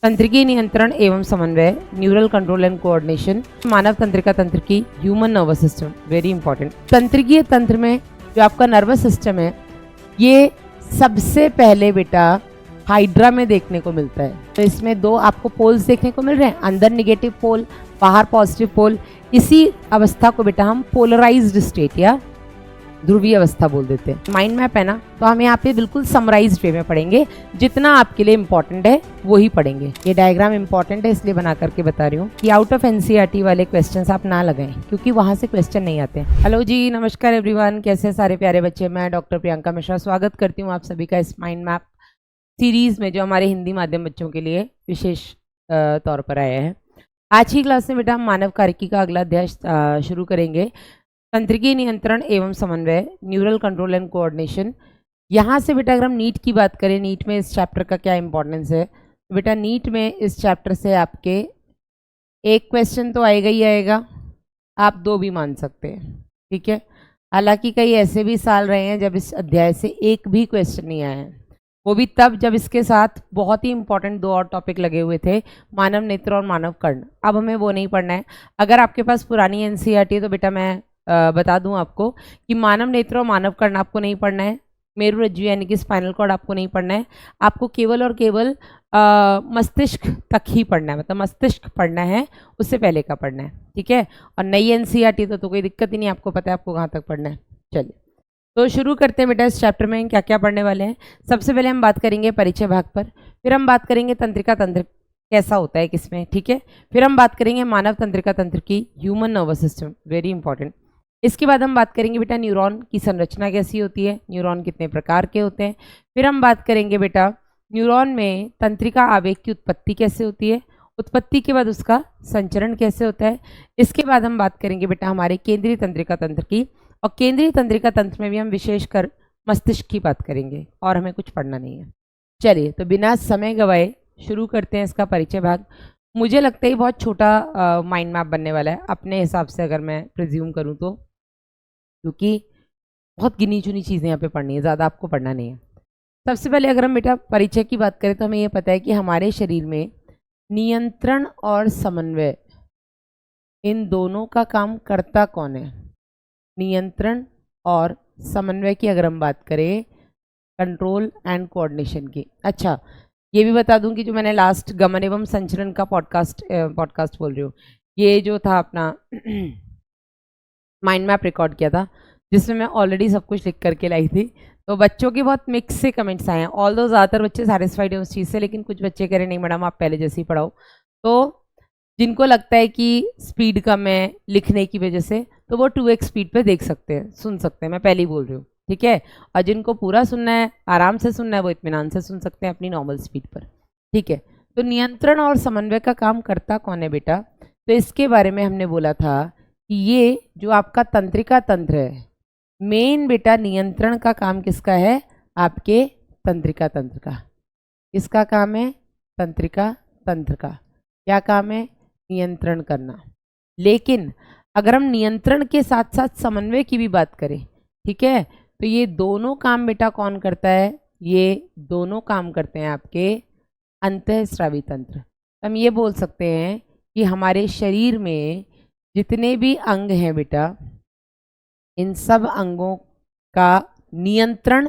तंत्रिकी नियंत्रण एवं समन्वय, न्यूरल कंट्रोल एंड कोऑर्डिनेशन, मानव तंत्रिका तंत्र की human nervous system, very important. तंत्रिकीय तंत्र में जो आपका नर्वस सिस्टम है ये सबसे पहले बेटा हाइड्रा में देखने को मिलता है। तो इसमें दो आपको पोल्स देखने को मिल रहे हैं, अंदर निगेटिव पोल, बाहर पॉजिटिव पोल। इसी अवस्था को बेटा हम पोलराइज्ड स्टेट या ध्रुवीय अवस्था बोल देते हैं। माइंड मैप है ना, तो हम यहाँ पे बिल्कुल समराइज्ड वे में पढ़ेंगे, जितना आपके लिए इंपॉर्टेंट है वो ही पढ़ेंगे। ये डायग्राम इंपॉर्टेंट है इसलिए बना करके बता रही हूँ कि आउट ऑफ एनसीईआरटी वाले क्वेश्चंस आप ना लगाएं, क्योंकि वहां से क्वेश्चन नहीं आते। हेलो जी, नमस्कार एवरीवन, कैसे सारे प्यारे बच्चे। मैं डॉक्टर प्रियंका मिश्रा स्वागत करती हूँ आप सभी का इस माइंड मैप सीरीज में, जो हमारे हिंदी माध्यम बच्चों के लिए विशेष तौर पर आया है। आज की क्लास में बेटा हम मानव कार्यकी का अगला अध्याय शुरू करेंगे, तंत्रिकी नियंत्रण एवं समन्वय, न्यूरल कंट्रोल एंड कोऑर्डिनेशन। यहाँ से बेटा अगर हम नीट की बात करें, नीट में इस चैप्टर का क्या इंपॉर्टेंस है, तो बेटा नीट में इस चैप्टर से आपके एक क्वेश्चन तो आएगा ही आएगा, आप दो भी मान सकते हैं, ठीक है। हालांकि कई ऐसे भी साल रहे हैं जब इस अध्याय से एक भी क्वेश्चन नहीं आया है, वो भी तब जब इसके साथ बहुत ही इंपॉर्टेंट दो और टॉपिक लगे हुए थे, मानव नेत्र और मानव कर्ण। अब हमें वो नहीं पढ़ना है। अगर आपके पास पुरानी एनसीईआरटी है तो बेटा मैं बता दूं आपको कि मानव नेत्र और मानव कर्ण आपको नहीं पढ़ना है, मेरुरज्जु यानी कि स्पाइनल कॉर्ड आपको नहीं पढ़ना है। आपको केवल और केवल मस्तिष्क तक ही पढ़ना है, मतलब मस्तिष्क पढ़ना है, उससे पहले का पढ़ना है, ठीक है। और नई एनसीईआरटी तो कोई दिक्कत ही नहीं, आपको पता है आपको कहाँ तक पढ़ना है। चलिए तो शुरू करते हैं बेटा, इस चैप्टर में क्या क्या पढ़ने वाले हैं। सबसे पहले हम बात करेंगे परिचय भाग पर, फिर हम बात करेंगे तंत्रिका तंत्र कैसा होता है किसमें, ठीक है। फिर हम बात करेंगे मानव तंत्रिका तंत्र की human nervous system, very important. इसके बाद हम बात करेंगे बेटा न्यूरॉन की संरचना कैसी होती है, न्यूरॉन कितने प्रकार के होते हैं। फिर हम बात करेंगे बेटा न्यूरॉन में तंत्रिका आवेग की उत्पत्ति कैसे होती है, उत्पत्ति के बाद उसका संचरण कैसे होता है। इसके बाद हम बात करेंगे बेटा हमारे केंद्रीय तंत्रिका तंत्र की, और केंद्रीय तंत्रिका तंत्र में भी हम विशेषकर मस्तिष्क की बात करेंगे, और हमें कुछ पढ़ना नहीं है। चलिए तो बिना समय गवाए शुरू करते हैं इसका परिचय भाग। मुझे लगता है बहुत छोटा माइंड मैप बनने वाला है अपने हिसाब से, अगर मैं प्रिज्यूम करूं तो, क्योंकि बहुत गिनी चुनी चीज़ें यहाँ पे पढ़नी है, ज़्यादा आपको पढ़ना नहीं है। सबसे पहले अगर हम बेटा परिचय की बात करें तो हमें ये पता है कि हमारे शरीर में नियंत्रण और समन्वय, इन दोनों का काम करता कौन है। नियंत्रण और समन्वय की अगर हम बात करें, कंट्रोल एंड कोऑर्डिनेशन की। अच्छा, ये भी बता दूं कि जो मैंने लास्ट गमन एवं संचरण का पॉडकास्ट बोल रही हूँ, ये जो था अपना माइंड मैप रिकॉर्ड किया था, जिसमें मैं ऑलरेडी सब कुछ लिख करके लाई थी। तो बच्चों के बहुत मिक्स से कमेंट्स आए हैं, ऑल दो ज़्यादातर बच्चे सेटिस्फाइड हैं उस चीज़ से, लेकिन कुछ बच्चे कह रहे नहीं मैडम आप पहले जैसे ही पढ़ाओ। तो जिनको लगता है कि स्पीड कम है लिखने की वजह से, तो वो 2x स्पीड पे देख सकते हैं, सुन सकते हैं, मैं पहले ही बोल रही हूँ, ठीक है। और जिनको पूरा सुनना है, आराम से सुनना है, वो इत्मीनान से सुन सकते हैं अपनी नॉर्मल स्पीड पर, ठीक है। तो नियंत्रण और समन्वय का काम करता कौन है बेटा, तो इसके बारे में हमने बोला था कि ये जो आपका तंत्रिका तंत्र है, मेन बेटा नियंत्रण का काम किसका है, आपके तंत्रिका तंत्र का। किसका काम है, तंत्रिका तंत्र का। क्या काम है, नियंत्रण करना। लेकिन अगर हम नियंत्रण के साथ साथ समन्वय की भी बात करें, ठीक है, तो ये दोनों काम बेटा कौन करता है, ये दोनों काम करते हैं आपके अंतःस्रावी तंत्र। हम ये बोल सकते हैं कि हमारे शरीर में जितने भी अंग हैं बेटा, इन सब अंगों का नियंत्रण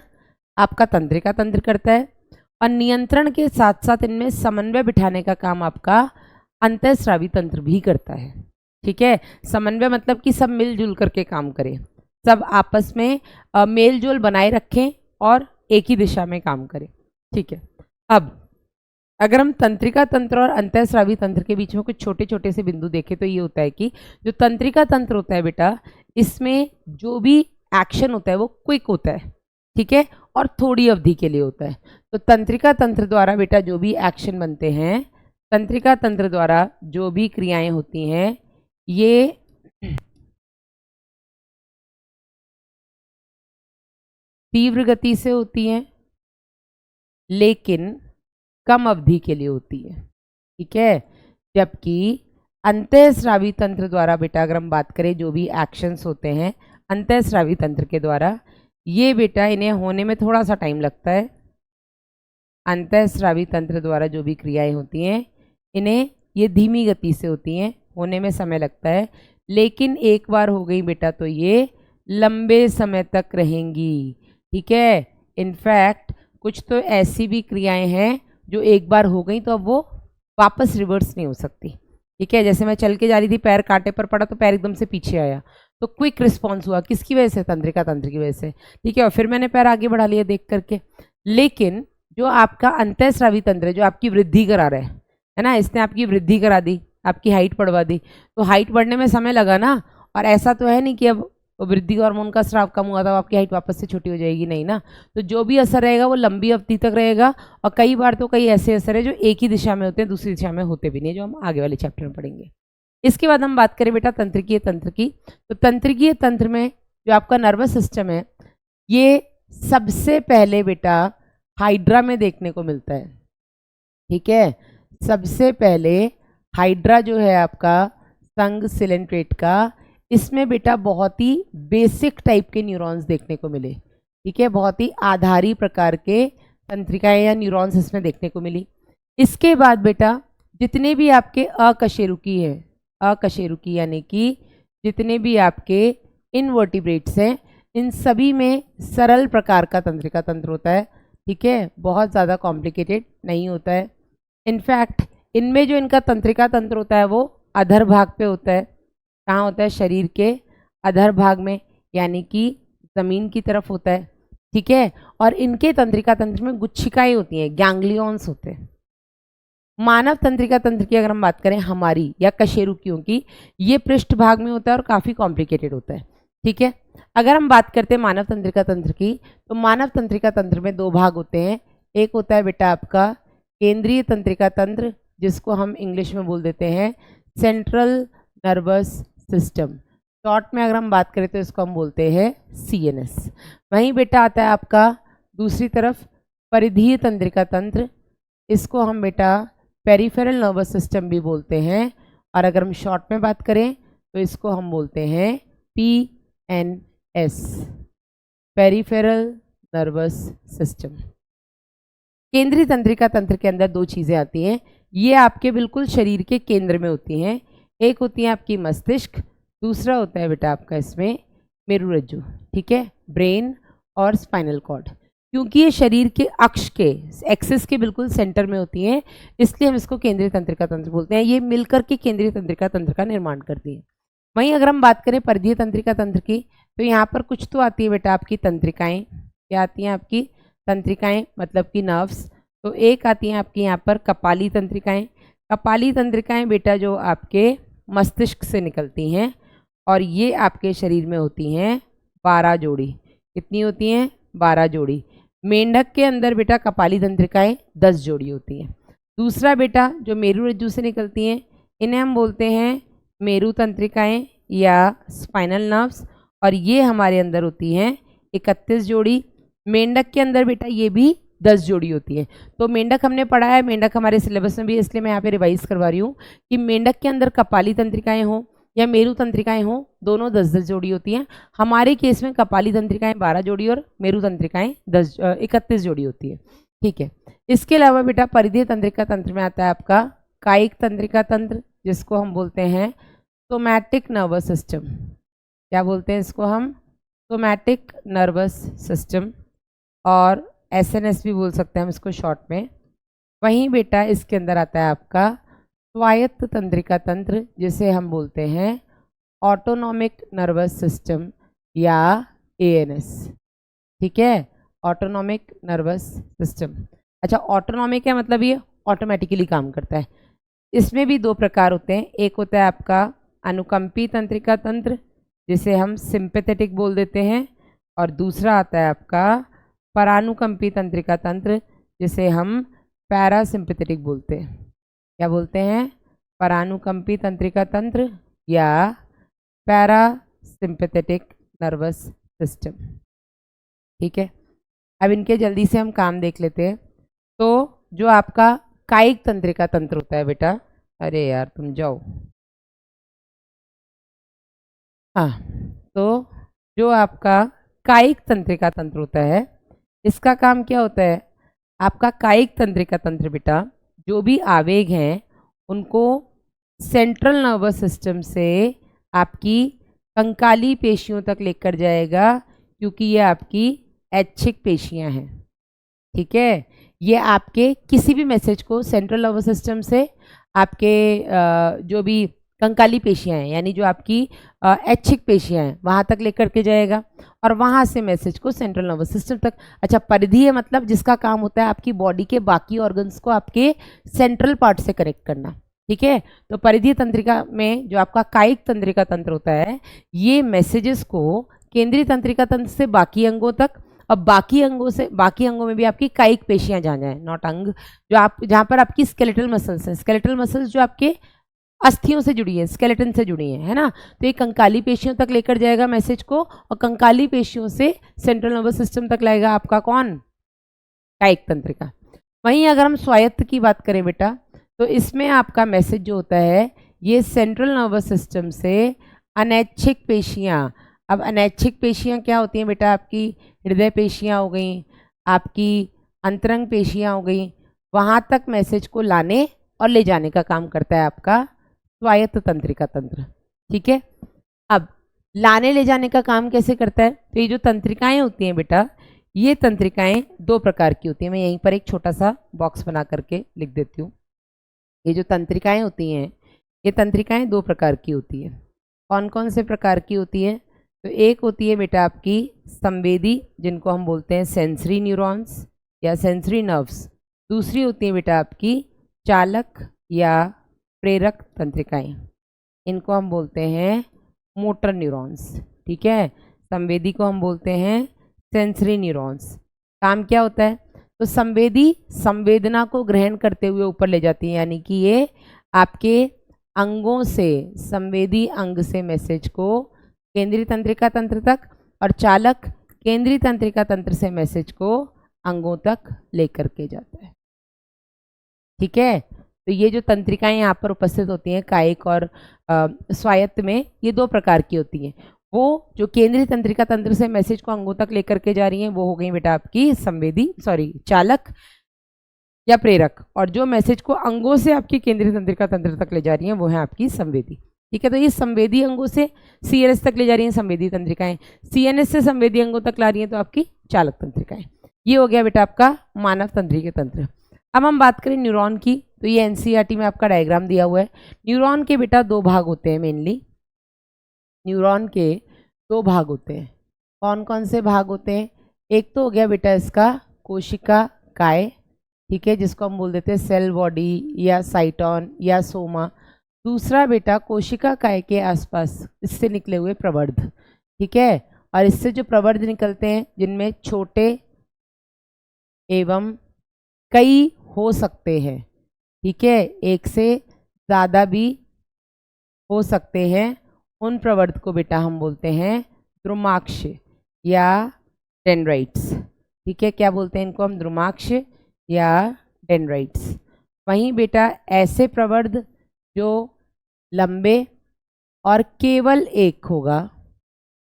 आपका तंत्रिका तंत्र करता है, और नियंत्रण के साथ साथ इनमें समन्वय बिठाने का काम आपका अंतःस्रावी तंत्र भी करता है, ठीक है। समन्वय मतलब कि सब मिलजुल करके काम करें, सब आपस में मेल जोल बनाए रखें और एक ही दिशा में काम करें, ठीक है। अब अगर हम तंत्रिका तंत्र और अंतःस्रावी तंत्र के बीच में कुछ छोटे छोटे से बिंदु देखें, तो ये होता है कि जो तंत्रिका तंत्र होता है बेटा, इसमें जो भी एक्शन होता है वो क्विक होता है, ठीक है, और थोड़ी अवधि के लिए होता है। तो तंत्रिका तंत्र द्वारा बेटा जो भी एक्शन बनते हैं, तंत्रिका तंत्र द्वारा जो भी क्रियाएं होती हैं, ये तीव्र गति से होती हैं, लेकिन कम अवधि के लिए होती है, ठीक है। जबकि अंतःस्रावी तंत्र द्वारा बेटा अगर हम बात करें, जो भी एक्शंस होते हैं अंतःस्रावी तंत्र के द्वारा, ये बेटा इन्हें होने में थोड़ा सा टाइम लगता है, अंतःस्रावी तंत्र द्वारा जो भी क्रियाएं होती हैं इन्हें ये धीमी गति से होती हैं, होने में समय लगता है, लेकिन एक बार हो गई बेटा तो ये लंबे समय तक रहेंगी। ठीक है, इनफैक्ट कुछ तो ऐसी भी क्रियाएं हैं जो एक बार हो गई तो अब वो वापस रिवर्स नहीं हो सकती। ठीक है, जैसे मैं चल के जा रही थी, पैर कांटे पर पड़ा तो पैर एकदम से पीछे आया, तो क्विक रिस्पॉन्स हुआ, किसकी वजह से? तंत्रिका तंत्र की वजह से। ठीक है, और फिर मैंने पैर आगे बढ़ा लिया देख करके। लेकिन जो आपका अंतःस्रावी तंत्र है, जो आपकी वृद्धि करा रहा है ना, इसने आपकी वृद्धि करा दी, आपकी हाइट बढ़वा दी, तो हाइट बढ़ने में समय लगा ना, और ऐसा तो है नहीं कि अब वृद्धि हार्मोन का स्राव कम हुआ था आपकी हाइट वापस से छोटी हो जाएगी, नहीं ना। तो जो भी असर रहेगा वो लंबी अवधि तक रहेगा, और कई बार तो कई ऐसे असर है जो एक ही दिशा में होते हैं, दूसरी दिशा में होते भी नहीं, जो हम आगे वाले चैप्टर में पढ़ेंगे। इसके बाद हम बात करें बेटा तंत्रिकीय तंत्र की। तो तंत्रिकीय तंत्र में जो आपका नर्वस सिस्टम है ये सबसे पहले बेटा हाइड्रा में देखने को मिलता है। ठीक है, सबसे पहले हाइड्रा जो है आपका संघ सिलेंट्रेट का, इसमें बेटा बहुत ही बेसिक टाइप के न्यूरॉन्स देखने को मिले। ठीक है, बहुत ही आधारी प्रकार के तंत्रिकाएं या न्यूरॉन्स इसमें देखने को मिली। इसके बाद बेटा जितने भी आपके अकशेरुकी है, अकशेरुकी यानी कि जितने भी आपके इनवर्टिब्रेट्स हैं, इन सभी में सरल प्रकार का तंत्रिका तंत्र होता है। ठीक है, बहुत ज़्यादा कॉम्प्लिकेटेड नहीं होता है। इनफैक्ट इनमें जो इनका तंत्रिका तंत्र होता है वो अधर भाग पे होता है। कहाँ होता है? शरीर के अधर भाग में, यानी कि ज़मीन की तरफ होता है। ठीक है, और इनके तंत्रिका तंत्र में गुच्छिकाएं होती हैं, गैंग्लियॉन्स होते हैं। मानव तंत्रिका तंत्र की अगर हम बात करें हमारी या कशेरुकियों की, ये पृष्ठ भाग में होता है और काफ़ी कॉम्प्लिकेटेड होता है। ठीक है, अगर हम बात करते हैं मानव तंत्रिका तंत्र की, तो मानव तंत्रिका तंत्र में दो भाग होते हैं। एक होता है बेटा आपका केंद्रीय तंत्रिका तंत्र, जिसको हम इंग्लिश में बोल देते हैं सेंट्रल नर्वस सिस्टम। शॉर्ट में अगर हम बात करें तो इसको हम बोलते हैं CNS। वहीं बेटा आता है आपका दूसरी तरफ परिधीय तंत्रिका तंत्र, इसको हम बेटा पेरिफेरल नर्वस सिस्टम भी बोलते हैं, और अगर हम शॉर्ट में बात करें तो इसको हम बोलते हैं PNS, पेरिफेरल नर्वस सिस्टम। केंद्रीय तंत्रिका तंत्र के अंदर दो चीज़ें आती हैं, ये आपके बिल्कुल शरीर के केंद्र में होती हैं। एक होती है आपकी मस्तिष्क, दूसरा होता है बेटा आपका इसमें मेरुरज्जु। ठीक है, ब्रेन और स्पाइनल कॉर्ड। क्योंकि ये शरीर के अक्ष के एक्सिस के बिल्कुल सेंटर में होती हैं, इसलिए हम इसको केंद्रीय तंत्रिका तंत्र बोलते हैं। ये मिलकर के केंद्रीय तंत्रिका तंत्र का निर्माण करती हैं। वहीं अगर हम बात करें परिधीय तंत्रिका तंत्र की, तो यहाँ पर कुछ तो आती है बेटा आपकी तंत्रिकाएं। क्या आती हैं आपकी? तंत्रिकाएं मतलब कि नर्व्स। तो एक आती हैं आपकी यहाँ पर कपाली तंत्रिकाएं। कपाली तंत्रिकाएं बेटा जो आपके मस्तिष्क से निकलती हैं, और ये आपके शरीर में होती हैं 12 जोड़ी। कितनी होती हैं? 12 जोड़ी। मेंढक के अंदर बेटा कपाली तंत्रिकाएं 10 जोड़ी होती हैं। दूसरा बेटा जो मेरुरज्जु से निकलती हैं, इन्हें हम बोलते हैं मेरु तंत्रिकाएं या स्पाइनल नर्व्स, और ये हमारे अंदर होती हैं 31 जोड़ी। मेंढक के अंदर बेटा ये भी 10 जोड़ी होती है। तो मेंढक हमने पढ़ा है, मेंढक हमारे सिलेबस में भी, इसलिए मैं यहाँ पे रिवाइज करवा रही हूँ कि मेंढक के अंदर कपाली तंत्रिकाएं हो या मेरु तंत्रिकाएं हो, दोनों 10-10 जोड़ी होती हैं। हमारे केस में कपाली तंत्रिकाएं 12 जोड़ी और मेरु तंत्रिकाएं 31 जोड़ी होती है। ठीक है, इसके अलावा बेटा परिधीय तंत्रिका तंत्र में आता है आपका कायिक तंत्रिका तंत्र, जिसको हम बोलते हैं सोमैटिक नर्वस सिस्टम। क्या बोलते हैं इसको हम? सोमैटिक नर्वस सिस्टम, और SNS भी बोल सकते हैं हम इसको शॉर्ट में। वहीं बेटा इसके अंदर आता है आपका स्वायत्त तंत्रिका तंत्र, जिसे हम बोलते हैं ऑटोनॉमिक नर्वस सिस्टम या ANS। ठीक है, ऑटोनॉमिक नर्वस सिस्टम। अच्छा, ऑटोनॉमिक है मतलब ये ऑटोमेटिकली काम करता है। इसमें भी दो प्रकार होते हैं, एक होता है आपका अनुकंपी तंत्रिका तंत्र, जिसे हम सिंपैथेटिक बोल देते हैं, और दूसरा आता है आपका परानुकंपी तंत्रिका तंत्र, जिसे हम पैरासिम्पैथेटिक बोलते हैं। क्या बोलते हैं? परानुकंपी तंत्रिका तंत्र या पैरासिम्पैथेटिक नर्वस सिस्टम। ठीक है, अब इनके जल्दी से हम काम देख लेते हैं। तो जो आपका कायिक तंत्रिका तंत्र होता है बेटा, अरे यार तुम जाओ, हाँ, तो जो आपका कायिक तंत्रिका तंत्र होता है, इसका काम क्या होता है? आपका कायिक तंत्रिका तंत्र बेटा जो भी आवेग हैं उनको सेंट्रल नर्वस सिस्टम से आपकी कंकाली पेशियों तक लेकर जाएगा, क्योंकि ये आपकी ऐच्छिक पेशियां हैं। ठीक है, ये आपके किसी भी मैसेज को सेंट्रल नर्वस सिस्टम से आपके जो भी कंकाली पेशियां हैं यानी जो आपकी ऐच्छिक पेशियां हैं वहाँ तक लेकर के जाएगा और वहाँ से मैसेज को सेंट्रल नर्वस सिस्टम तक। अच्छा, परिधीय मतलब जिसका काम होता है आपकी बॉडी के बाकी ऑर्गन्स को आपके सेंट्रल पार्ट से कनेक्ट करना। ठीक है, तो परिधीय तंत्रिका में जो आपका कायिक तंत्रिका तंत्र होता है ये मैसेजेस को केंद्रीय तंत्रिका तंत्र से बाकी अंगों तक, अब बाकी अंगों में भी आपकी कायिक पेशियां जहाँ जाए, नॉट अंग, जो आप जहाँ पर आपकी स्केलेटल मसल्स हैं, स्केलेटल मसल्स जो आपके अस्थियों से जुड़ी है, स्केलेटन से जुड़ी है ना, तो ये कंकाली पेशियों तक लेकर जाएगा मैसेज को और कंकाली पेशियों से सेंट्रल नर्वस सिस्टम तक लाएगा आपका कौन, कायिक तंत्रिका। वहीं अगर हम स्वायत्त की बात करें बेटा तो इसमें आपका मैसेज जो होता है ये सेंट्रल नर्वस सिस्टम से अनैच्छिक पेशियाँ, अब अनैच्छिक पेशियाँ क्या होती हैं बेटा, आपकी हृदय पेशियाँ हो गई, आपकी अंतरंग पेशियाँ हो गई, वहाँ तक मैसेज को लाने और ले जाने का काम करता है आपका स्वायत्त तंत्रिका तंत्र। ठीक है, अब लाने ले जाने का काम कैसे करता है, तो ये जो तंत्रिकाएं होती हैं बेटा ये तंत्रिकाएं दो प्रकार की होती हैं। मैं यहीं पर एक छोटा सा बॉक्स बना करके लिख देती हूँ। ये जो तंत्रिकाएं होती हैं ये तंत्रिकाएं दो प्रकार की होती हैं। कौन कौन से प्रकार की होती है, तो एक होती है बेटा आपकी संवेदी जिनको हम बोलते हैं सेंसरी न्यूरॉन्स या सेंसरी नर्व्स, दूसरी होती है बेटा आपकी चालक या प्रेरक तंत्रिकाएं, इनको हम बोलते हैं मोटर न्यूरॉन्स। ठीक है, संवेदी को हम बोलते हैं सेंसरी न्यूरॉन्स। काम क्या होता है, तो संवेदी संवेदना को ग्रहण करते हुए ऊपर ले जाती है, यानी कि ये आपके अंगों से, संवेदी अंग से मैसेज को केंद्रीय तंत्रिका तंत्र तक और चालक केंद्रीय तंत्रिका तंत्र से मैसेज को अंगों तक लेकर के जाता है। ठीक है, तो ये जो तंत्रिकाएं यहाँ पर उपस्थित होती हैं कायिक और स्वायत्त में, ये दो प्रकार की होती हैं। वो जो केंद्रीय तंत्रिका तंत्र से मैसेज को अंगों तक लेकर के जा रही हैं वो हो गई बेटा आपकी चालक या प्रेरक, और जो मैसेज को अंगों से आपकी केंद्रीय तंत्रिका तंत्र तक ले जा रही हैं वो है आपकी संवेदी। ठीक है, तो ये संवेदी अंगों से सीएनएस तक ले जा रही हैं संवेदी तंत्रिकाएं, सीएनएस से संवेदी अंगों तक ला रही हैं तो आपकी चालक तंत्रिकाएं। ये हो गया बेटा आपका मानव तंत्रिका तंत्र। अब हम बात करें न्यूरॉन की, तो ये एनसीईआरटी में आपका डायग्राम दिया हुआ है। न्यूरॉन के बेटा दो भाग होते हैं, मेनली न्यूरॉन के दो भाग होते हैं। कौन कौन से भाग होते हैं, एक तो हो गया बेटा इसका कोशिका काय, ठीक है, जिसको हम बोल देते हैं सेल बॉडी या साइटॉन या सोमा। दूसरा बेटा कोशिका काय के आसपास इससे निकले हुए प्रवर्ध। ठीक है, और इससे जो प्रवर्ध निकलते हैं जिनमें छोटे एवं कई हो सकते हैं, ठीक है, एक से ज़्यादा भी हो सकते हैं, उन प्रवर्ध को बेटा हम बोलते हैं द्रुमाक्ष या डेंड्राइट्स। ठीक है, क्या बोलते हैं इनको हम, द्रुमाक्ष या डेंड्राइट्स। वहीं बेटा ऐसे प्रवर्ध जो लंबे और केवल एक होगा,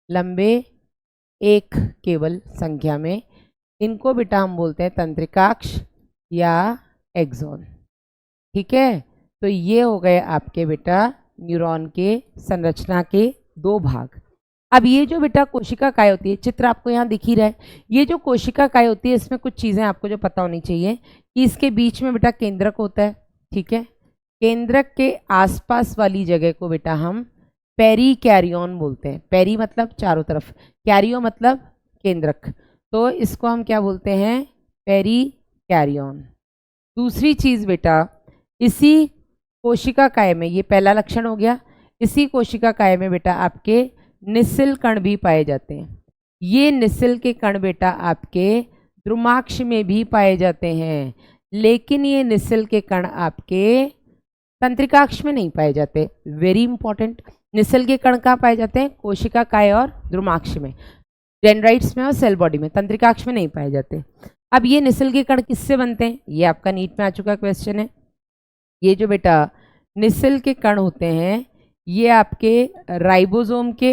लंबे एक केवल संख्या में, इनको बेटा हम बोलते हैं तंत्रिकाक्ष या एक्सॉन। ठीक है, तो ये हो गए आपके बेटा न्यूरॉन के संरचना के दो भाग। अब ये जो बेटा कोशिका काय होती है, चित्र आपको यहाँ दिख ही रहा है, ये जो कोशिका काय होती है इसमें कुछ चीज़ें आपको जो पता होनी चाहिए कि इसके बीच में बेटा केंद्रक होता है। ठीक है, केंद्रक के आसपास वाली जगह को बेटा हम पेरी कैरियन बोलते हैं। पेरी मतलब चारों तरफ, कैरियो मतलब केंद्रक, तो इसको हम क्या बोलते हैं, पेरी कैरियन। दूसरी चीज़ बेटा इसी कोशिका काय में, ये पहला लक्षण हो गया, इसी कोशिका काय में बेटा आपके निस्सिल कण भी पाए जाते हैं। ये निस्सिल के कण बेटा आपके द्रुमाक्ष में भी पाए जाते हैं, लेकिन ये निस्सिल के कण आपके तंत्रिकाक्ष में नहीं पाए जाते। वेरी इंपॉर्टेंट, निस्सिल के कण कहाँ पाए जाते हैं, कोशिका काय और द्रुमाक्ष में, डेंड्राइट्स में और सेल बॉडी में, तंत्रिकाक्ष में नहीं पाए जाते। अब ये निस्सिल के कण किससे बनते हैं, ये आपका नीट में आ चुका क्वेश्चन है। ये जो बेटा निस्सिल के कण होते हैं ये आपके राइबोसोम के,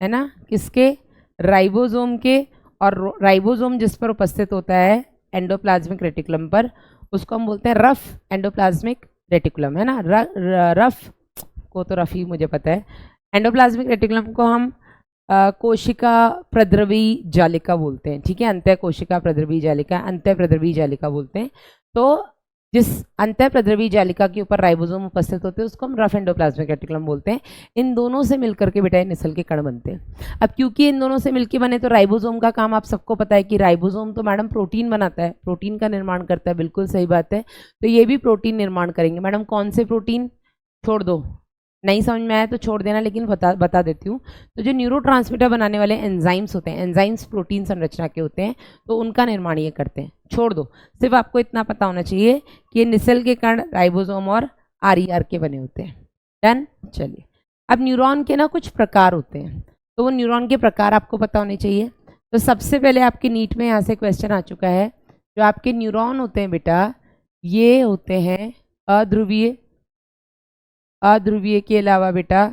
है ना, किसके, राइबोसोम के, और राइबोसोम जिस पर उपस्थित होता है एंडोप्लाज्मिक रेटिकुलम पर, उसको हम बोलते हैं रफ एंडोप्लाज्मिक रेटिकुलम, है ना। रफ को तो रफ ही मुझे पता है। एंडोप्लाज्मिक रेटिकुलम को हम कोशिका प्रद्रवी जालिका बोलते हैं, ठीक है। अंतः कोशिका प्रद्रवी जालिका, अंतः प्रद्रवी जालिका बोलते हैं। तो जिस अंतः प्रद्रवी जालिका के ऊपर राइबोसोम उपस्थित होते हैं उसको हम रफ एंडोप्लाज्मिक रेटिकुलम बोलते हैं। इन दोनों से मिलकर के बेटा ये निसल के कण बनते हैं। अब क्योंकि इन दोनों से मिलकर बने तो राइबोसोम का काम आप सबको पता है कि राइबोसोम तो मैडम प्रोटीन बनाता है, प्रोटीन का निर्माण करता है, बिल्कुल सही बात है। तो ये भी प्रोटीन निर्माण करेंगे। मैडम कौन से प्रोटीन, छोड़ दो, नहीं समझ में आया तो छोड़ देना, लेकिन बता देती हूँ। तो जो न्यूरोट्रांसमीटर बनाने वाले एंजाइम्स होते हैं, एंजाइम्स प्रोटीन संरचना के होते हैं, तो उनका निर्माण ये करते हैं। छोड़ दो, सिर्फ आपको इतना पता होना चाहिए कि ये निसेल के कण राइबोसोम और आरईआर के बने होते हैं। डन। चलिए, अब न्यूरॉन के ना कुछ प्रकार होते हैं, तो वो न्यूरॉन के प्रकार आपको पता होने चाहिए। तो सबसे पहले आपके नीट में यहाँ से क्वेश्चन आ चुका है, जो आपके न्यूरॉन होते हैं बेटा, ये होते हैं अध्रुवीय। अध्रुवीय के अलावा बेटा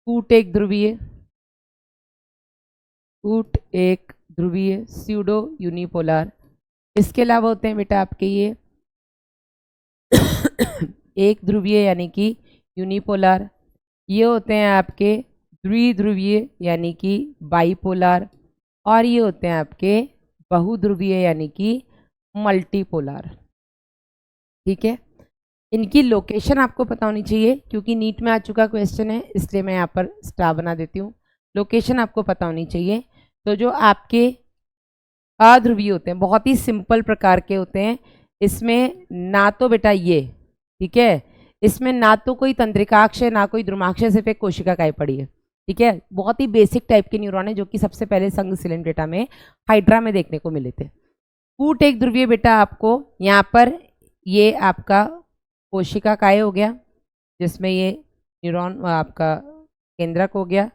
कूट एक ध्रुवीय, कूट एक ध्रुवीय, स्यूडो यूनिपोलर। इसके अलावा होते हैं बेटा आपके ये एक ध्रुवीय यानी कि यूनिपोलर। ये होते हैं आपके द्विध्रुवीय यानी कि बाइपोलर, और ये होते हैं आपके बहुध्रुवीय यानी कि मल्टीपोलर, ठीक है। इनकी लोकेशन आपको पता होनी चाहिए, क्योंकि नीट में आ चुका क्वेश्चन है, इसलिए मैं यहाँ पर स्टार बना देती हूँ। लोकेशन आपको पता होनी चाहिए। तो जो आपके अध्रुवीय होते हैं, बहुत ही सिंपल प्रकार के होते हैं। इसमें ना तो बेटा ये, ठीक है, इसमें ना तो कोई तंत्रिकाक्ष है ना कोई द्रुमाक्ष है, सिर्फ एक कोशिका काय पड़ी है, ठीक है। बहुत ही बेसिक टाइप के न्यूरॉन है, जो कि सबसे पहले संघ सिलेंड्रेटा में, हाइड्रा में देखने को मिले थे। कूट एक ध्रुवीय बेटा आपको यहाँ पर ये आपका कोशिका काय हो गया, जिसमें ये न्यूरॉन आपका केंद्रक हो गया।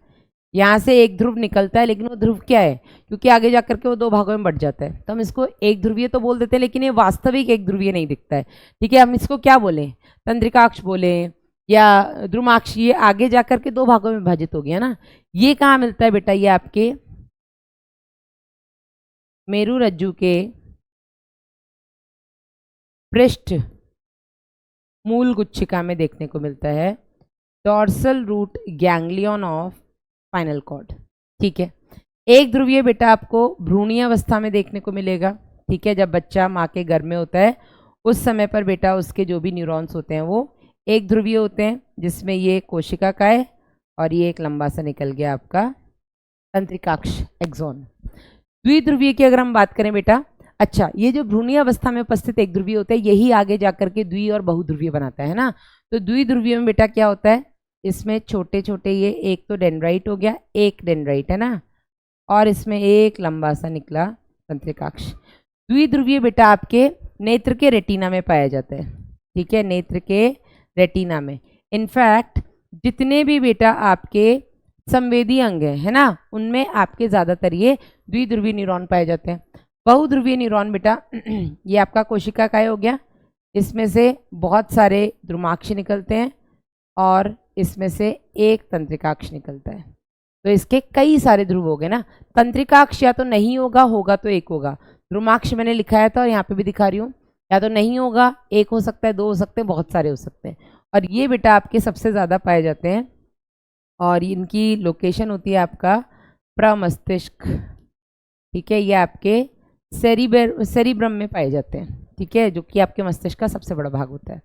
यहाँ से एक ध्रुव निकलता है, लेकिन वो ध्रुव क्या है, क्योंकि आगे जाकर के वो दो भागों में बट जाता है, तो हम इसको एक ध्रुवीय तो बोल देते हैं, लेकिन ये वास्तविक एक ध्रुवीय नहीं दिखता है, ठीक है। हम इसको क्या बोलें, तंत्रिकाक्ष बोलें या द्रुमाक्ष। ये आगे जाकर के दो भागों में विभाजित हो गया ना। ये कहाँ मिलता है बेटा, ये आपके मेरु रज्जु के पृष्ठ मूल गुच्छिका में देखने को मिलता है, dorsal root ganglion of spinal cord, ठीक है। एक ध्रुवीय बेटा आपको भ्रूणीय अवस्था में देखने को मिलेगा, ठीक है। जब बच्चा माँ के गर्भ में होता है उस समय पर बेटा उसके जो भी न्यूरॉन्स होते हैं वो एक ध्रुवीय होते हैं, जिसमें ये कोशिका काय और ये एक लंबा सा निकल गया आपका तंत्रिकाक्ष एक्सॉन। द्विध्रुवीय की अगर हम बात करें बेटा, अच्छा, ये जो भ्रूणीय अवस्था में उपस्थित एक ध्रुवीय होता है, यही आगे जाकर के द्वि और बहुध्रुवीय बनाता है ना। तो द्विध्रुवीय में बेटा क्या होता है, इसमें छोटे छोटे ये एक तो डेंड्राइट हो गया, एक डेंड्राइट है ना, और इसमें एक लंबा सा निकला तंत्रिकाक्ष। द्विध्रुवीय बेटा आपके नेत्र के रेटिना में पाया जाता है, ठीक है, नेत्र के रेटिना में। इनफैक्ट जितने भी बेटा आपके संवेदी अंग है ना, उनमें आपके ज़्यादातर ये द्विध्रुवीय न्यूरॉन पाए जाते हैं। बहुध्रुवीय न्यूरॉन बेटा ये आपका कोशिका काय हो गया, इसमें से बहुत सारे द्रुमाक्ष निकलते हैं और इसमें से एक तंत्रिकाक्ष निकलता है। तो इसके कई सारे ध्रुव हो गए ना। तंत्रिकाक्ष या तो नहीं होगा, होगा तो एक होगा। द्रुमाक्ष मैंने लिखाया था और यहाँ पे भी दिखा रही हूँ, या तो नहीं होगा, एक हो सकता है, दो हो सकते हैं, बहुत सारे हो सकते हैं। और ये बेटा आपके सबसे ज़्यादा पाए जाते हैं, और इनकी लोकेशन होती है आपका प्रमस्तिष्क, ठीक है। ये आपके सेरिब्रम में पाए जाते हैं, ठीक है, जो कि आपके मस्तिष्क का सबसे बड़ा भाग होता है।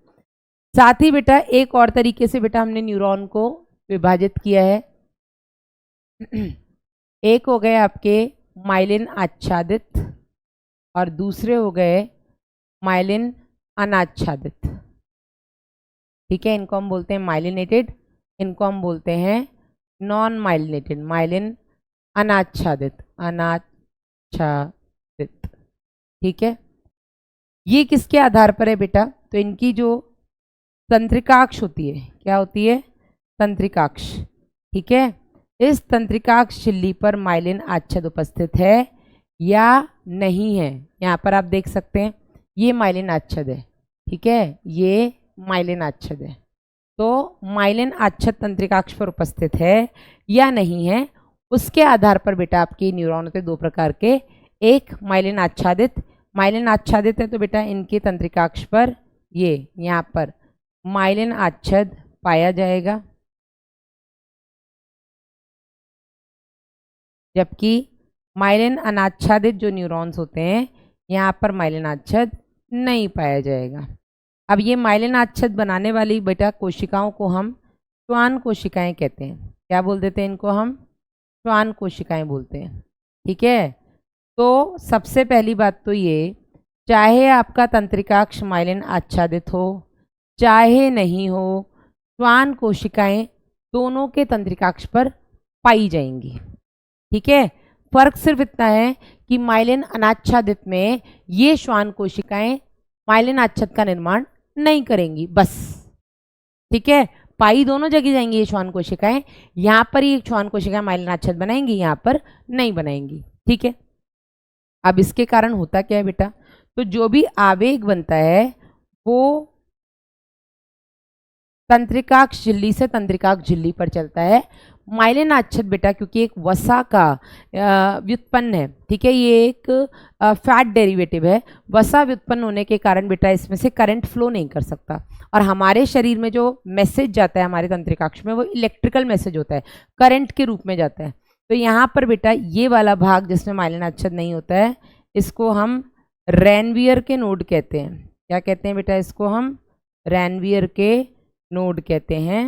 साथ ही बेटा एक और तरीके से बेटा हमने न्यूरॉन को विभाजित किया है। एक हो गए आपके माइलिन आच्छादित और दूसरे हो गए माइलिन अनाच्छादित, ठीक है। इनको हम बोलते हैं माइलिनेटेड, इनको हम बोलते हैं नॉन माइलिनेटेड, माइलिन अनाच्छादित, अनाच्छादित, ठीक है। ये किसके आधार पर है बेटा, तो इनकी जो तंत्रिकाक्ष होती है, क्या होती है, तंत्रिकाक्ष, ठीक है। इस तंत्रिकाक्ष झिल्ली पर माइलिन आच्छाद उपस्थित है या नहीं है। यहाँ पर आप देख सकते हैं ये माइलिन आच्छाद है, ठीक है, ये माइलिन आच्छाद है। तो माइलिन आच्छाद तंत्रिकाक्ष पर उपस्थित है या नहीं है, उसके आधार पर बेटा आपके न्यूरॉन होते दो प्रकार के, एक माइलिन आच्छादित, माइलिन आच्छादित है तो बेटा इनके तंत्रिकाक्ष पर ये यहाँ पर माइलिन आच्छद पाया जाएगा, जबकि माइलिन अनाच्छादित जो न्यूरॉन्स होते हैं यहाँ पर माइलिन आच्छद नहीं पाया जाएगा। अब ये माइलिन आच्छद बनाने वाली बेटा कोशिकाओं को हम श्वान कोशिकाएं कहते हैं। क्या बोल देते हैं इनको? हम श्वान कोशिकाएं बोलते हैं। ठीक है, तो सबसे पहली बात तो ये, चाहे आपका तंत्रिकाक्ष माइलिन आच्छादित हो चाहे नहीं हो, श्वान कोशिकाएं दोनों के तंत्रिकाक्ष पर पाई जाएंगी। ठीक है, फर्क सिर्फ इतना है कि माइलिन अनाच्छादित में ये श्वान कोशिकाएं माइलिन आच्छद का निर्माण नहीं करेंगी बस। ठीक है, पाई दोनों जगह जाएंगी ये श्वान कोशिकाएं, यहाँ पर ही श्वान कोशिकाएं माइलिन आच्छद बनाएंगी, यहाँ पर नहीं बनाएंगी। ठीक है, अब इसके कारण होता क्या है बेटा, तो जो भी आवेग बनता है वो तंत्रिकाक्ष झिल्ली से तंत्रिकाक्ष झिल्ली पर चलता है। माइलिन आच्छद बेटा क्योंकि एक वसा का व्युत्पन्न है, ठीक है, ये एक फैट डेरिवेटिव है, वसा व्युत्पन्न होने के कारण बेटा इसमें से करंट फ्लो नहीं कर सकता, और हमारे शरीर में जो मैसेज जाता है हमारे तंत्रिकाक्ष में वो इलेक्ट्रिकल मैसेज होता है, करंट के रूप में जाता है। तो यहाँ पर बेटा ये वाला भाग जिसमें माइलिन आच्छद नहीं होता है इसको हम रैनवियर के नोड कहते हैं। क्या कहते हैं बेटा? इसको हम रैनवियर के नोड कहते हैं।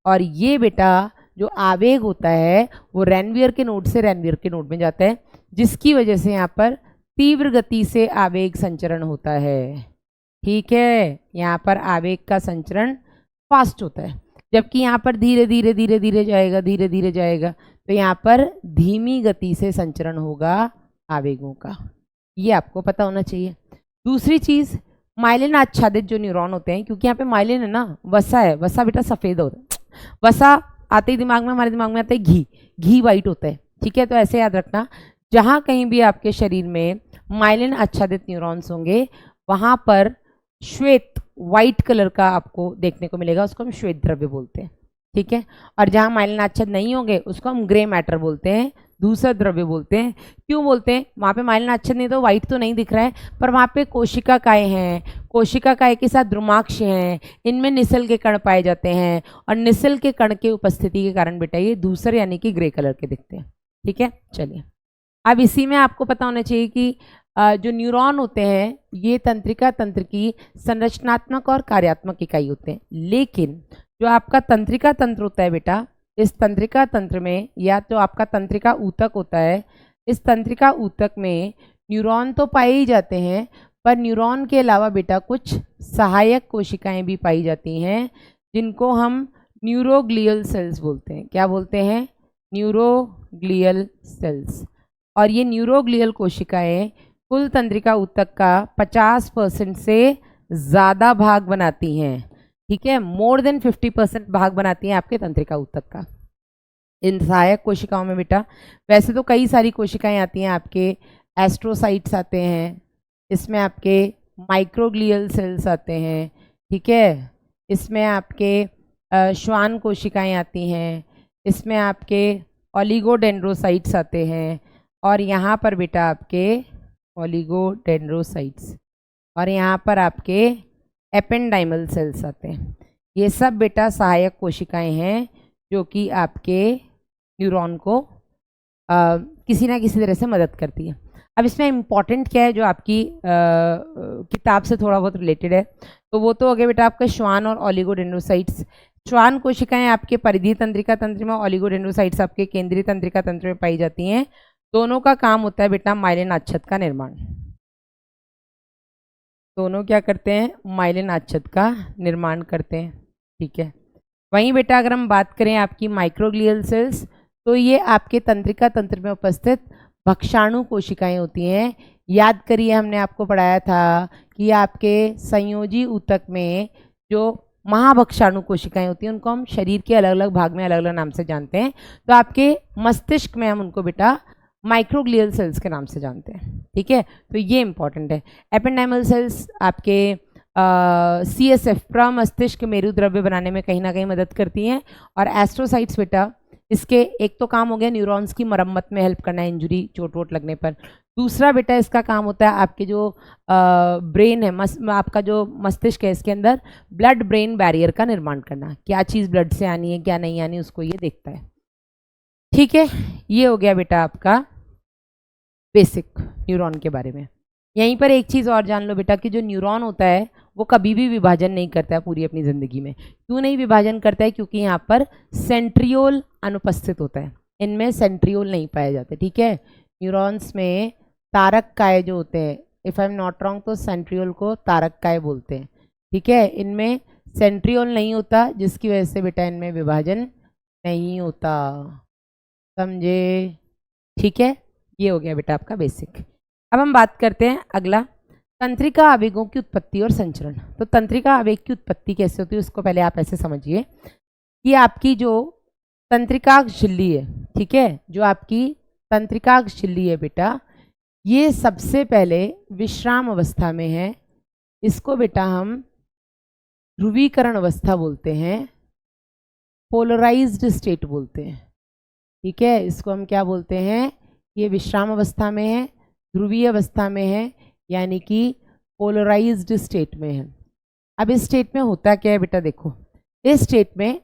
और ये बेटा जो आवेग होता है वो रैनवियर के नोड से रैनवियर के नोड में जाता है, जिसकी वजह से यहाँ पर तीव्र गति से आवेग संचरण होता है। ठीक है, यहाँ पर आवेग का संचरण फास्ट होता है, जबकि यहाँ पर धीरे धीरे धीरे धीरे जाएगा, धीरे धीरे जाएगा, तो यहाँ पर धीमी गति से संचरण होगा आवेगों का। ये आपको पता होना चाहिए। दूसरी चीज़, माइलिन आच्छादित जो न्यूरॉन होते हैं, क्योंकि यहाँ पे माइलिन है ना, वसा है, वसा बेटा सफ़ेद होता है, वसा आते ही दिमाग में, हमारे दिमाग में आता है घी, घी वाइट होता है। ठीक है, तो ऐसे याद रखना, जहाँ कहीं भी आपके शरीर में माइलिन आच्छादित न्यूरॉन्स होंगे वहाँ पर श्वेत वाइट कलर का आपको देखने को मिलेगा, उसको हम श्वेत द्रव्य बोलते हैं। ठीक है, और जहाँ माइलिन आच्छादित नहीं होंगे उसको हम ग्रे मैटर बोलते हैं, दूसरा द्रव्य बोलते हैं। क्यों बोलते हैं? वहाँ पे माइलिन आच्छादित नहीं, तो वाइट तो नहीं दिख रहा है, पर वहाँ पे कोशिका काय हैं, कोशिका काय के साथ द्रुमाक्ष हैं, इनमें निसल के कण पाए जाते हैं, और निसल के कण के उपस्थिति के कारण बेटा ये दूसरे यानी कि ग्रे कलर के दिखते हैं। ठीक है, चलिए अब इसी में आपको पता होना चाहिए कि जो न्यूरॉन होते हैं ये तंत्रिका तंत्र की संरचनात्मक और कार्यात्मक इकाई होते हैं, लेकिन जो आपका तंत्रिका तंत्र होता है बेटा, इस तंत्रिका तंत्र में या तो आपका तंत्रिका ऊतक होता है, इस तंत्रिका ऊतक में न्यूरॉन तो पाए ही जाते हैं, पर न्यूरॉन के अलावा बेटा कुछ सहायक कोशिकाएं भी पाई जाती हैं, जिनको हम न्यूरोग्लियल सेल्स बोलते हैं। क्या बोलते हैं? Neuroglial sales. और ये न्यूरोग्लियल कोशिकाएं कुल तंत्रिका ऊतक का 50% से ज़्यादा भाग बनाती हैं। ठीक है, मोर देन 50% भाग बनाती हैं आपके तंत्रिका ऊतक का। इन सहायक कोशिकाओं में बेटा वैसे तो कई सारी कोशिकाएं आती हैं, आपके एस्ट्रोसाइट्स आते हैं, इसमें आपके माइक्रोग्लियल सेल्स आते हैं। ठीक है, इसमें आपके श्वान कोशिकाएं आती हैं, इसमें आपके ओलिगोडेंड्रोसाइट्स आते हैं, और यहाँ पर बेटा आपके ओलिगोडेंड्रोसाइट्स, और यहाँ पर आपके एपेंडाइमल सेल्स आते हैं। ये सब बेटा सहायक कोशिकाएं हैं जो कि आपके न्यूरॉन को किसी ना किसी तरह से मदद करती है। अब इसमें इम्पॉर्टेंट क्या है जो आपकी किताब से थोड़ा बहुत रिलेटेड है, तो वो तो हो गया बेटा आपका श्वान और ओलिगोडेंड्रोसाइट्स। श्वान कोशिकाएं आपके परिधीय तंत्रिका तंत्र में, ओलिगोडेंड्रोसाइट्स आपके केंद्रीय तंत्रिका तंत्र में पाई जाती हैं। दोनों का काम होता है बेटा माइलिन आच्छद का निर्माण। दोनों क्या करते हैं? माइलिन आच्छद का निर्माण करते हैं। ठीक है, वहीं बेटा अगर हम बात करें आपकी माइक्रोग्लियल सेल्स, तो ये आपके तंत्रिका तंत्र में उपस्थित भक्षाणु कोशिकाएं होती हैं। याद करिए, हमने आपको पढ़ाया था कि आपके संयोजी ऊतक में जो महाभक्षाणु कोशिकाएं होती हैं उनको हम शरीर के अलग अलग भाग में अलग अलग नाम से जानते हैं। तो आपके मस्तिष्क में हम उनको बेटा माइक्रोग्लियल सेल्स के नाम से जानते हैं। ठीक है, तो ये इंपॉर्टेंट है। एपेंडाइमल सेल्स आपके CSF प्रमस्तिष्क मेरु द्रव्य बनाने में कहीं ना कहीं मदद करती हैं, और एस्ट्रोसाइट्स बेटा इसके एक तो काम हो गया न्यूरॉन्स की मरम्मत में हेल्प करना, इंजरी चोट वोट लगने पर। दूसरा बेटा इसका काम होता है आपके जो ब्रेन है, आपका जो मस्तिष्क है, इसके अंदर ब्लड ब्रेन बैरियर का निर्माण करना, क्या चीज़ ब्लड से आनी है क्या नहीं आनी उसको ये देखता है। ठीक है, ये हो गया बेटा आपका बेसिक न्यूरॉन के बारे में। यहीं पर एक चीज़ और जान लो बेटा कि जो न्यूरॉन होता है वो कभी भी विभाजन नहीं करता है पूरी अपनी ज़िंदगी में। क्यों नहीं विभाजन करता है? क्योंकि यहाँ पर सेंट्रियोल अनुपस्थित होता है, इनमें सेंट्रियोल नहीं पाए जाते। ठीक है, न्यूरॉन्स में तारक काय जो होते हैं, if I am not wrong तो सेंट्रियोल को तारक काय बोलते हैं। ठीक है, इनमें सेंट्रियोल नहीं होता जिसकी वजह से बेटा इनमें विभाजन नहीं होता। समझे? ठीक है, ये हो गया बेटा आपका बेसिक। अब हम बात करते हैं अगला, तंत्रिका आवेगों की उत्पत्ति और संचरण। तो तंत्रिका आवेग की उत्पत्ति कैसे होती है उसको पहले आप ऐसे समझिए कि आपकी जो तंत्रिकाग्र झिल्ली है, ठीक है, जो आपकी तंत्रिकाग्र झिल्ली है बेटा, ये सबसे पहले विश्राम अवस्था में है। इसको बेटा हम ध्रुवीकरण अवस्था बोलते हैं, पोलराइज्ड स्टेट बोलते हैं। ठीक है, इसको हम क्या बोलते हैं? ये विश्राम अवस्था में है, ध्रुवीय अवस्था में है, यानी कि पोलराइज्ड स्टेट में है। अब इस स्टेट में होता क्या है बेटा, देखो इस स्टेट में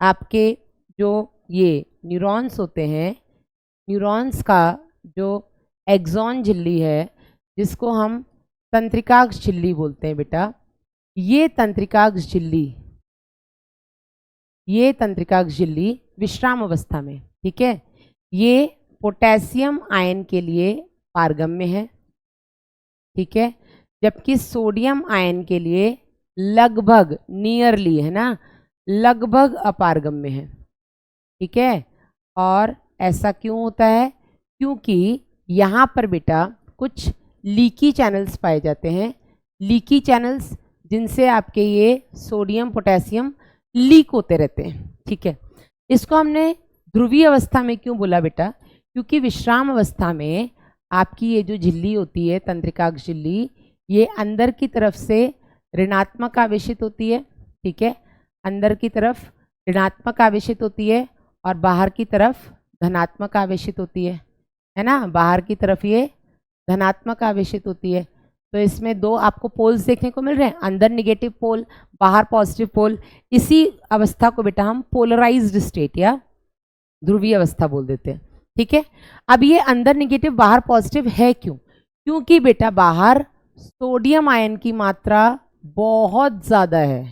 आपके जो ये न्यूरॉन्स होते हैं, न्यूरॉन्स का जो एक्सॉन झिल्ली है जिसको हम तंत्रिकाग्र झिल्ली बोलते हैं बेटा, ये तंत्रिकाग्र झिल्ली विश्राम अवस्था में, ठीक है, ये पोटेशियम आयन के लिए पारगम्य है। ठीक है, जबकि सोडियम आयन के लिए लगभग नियरली है ना, लगभग अपारगम्य है। ठीक है, और ऐसा क्यों होता है? क्योंकि यहाँ पर बेटा कुछ लीकी चैनल्स पाए जाते हैं, लीकी चैनल्स जिनसे आपके ये सोडियम पोटेशियम लीक होते रहते हैं। ठीक है, इसको हमने ध्रुवीय अवस्था में क्यों बोला बेटा? क्योंकि विश्राम अवस्था में आपकी ये जो झिल्ली होती है तंत्रिकाग्र झिल्ली, ये अंदर की तरफ से ऋणात्मक आवेशित होती है। ठीक है, अंदर की तरफ ऋणात्मक आवेशित होती है और बाहर की तरफ धनात्मक आवेशित होती है ना, बाहर की तरफ ये धनात्मक आवेशित होती है। तो इसमें दो आपको पोल्स देखने को मिल रहे हैं, अंदर नेगेटिव पोल, बाहर पॉजिटिव पोल। इसी अवस्था को बेटा हम पोलराइज्ड स्टेट या ध्रुवीय अवस्था बोल देते हैं। ठीक है, अब ये अंदर नेगेटिव बाहर पॉजिटिव है क्यों? क्योंकि बेटा बाहर सोडियम आयन की मात्रा बहुत ज़्यादा है,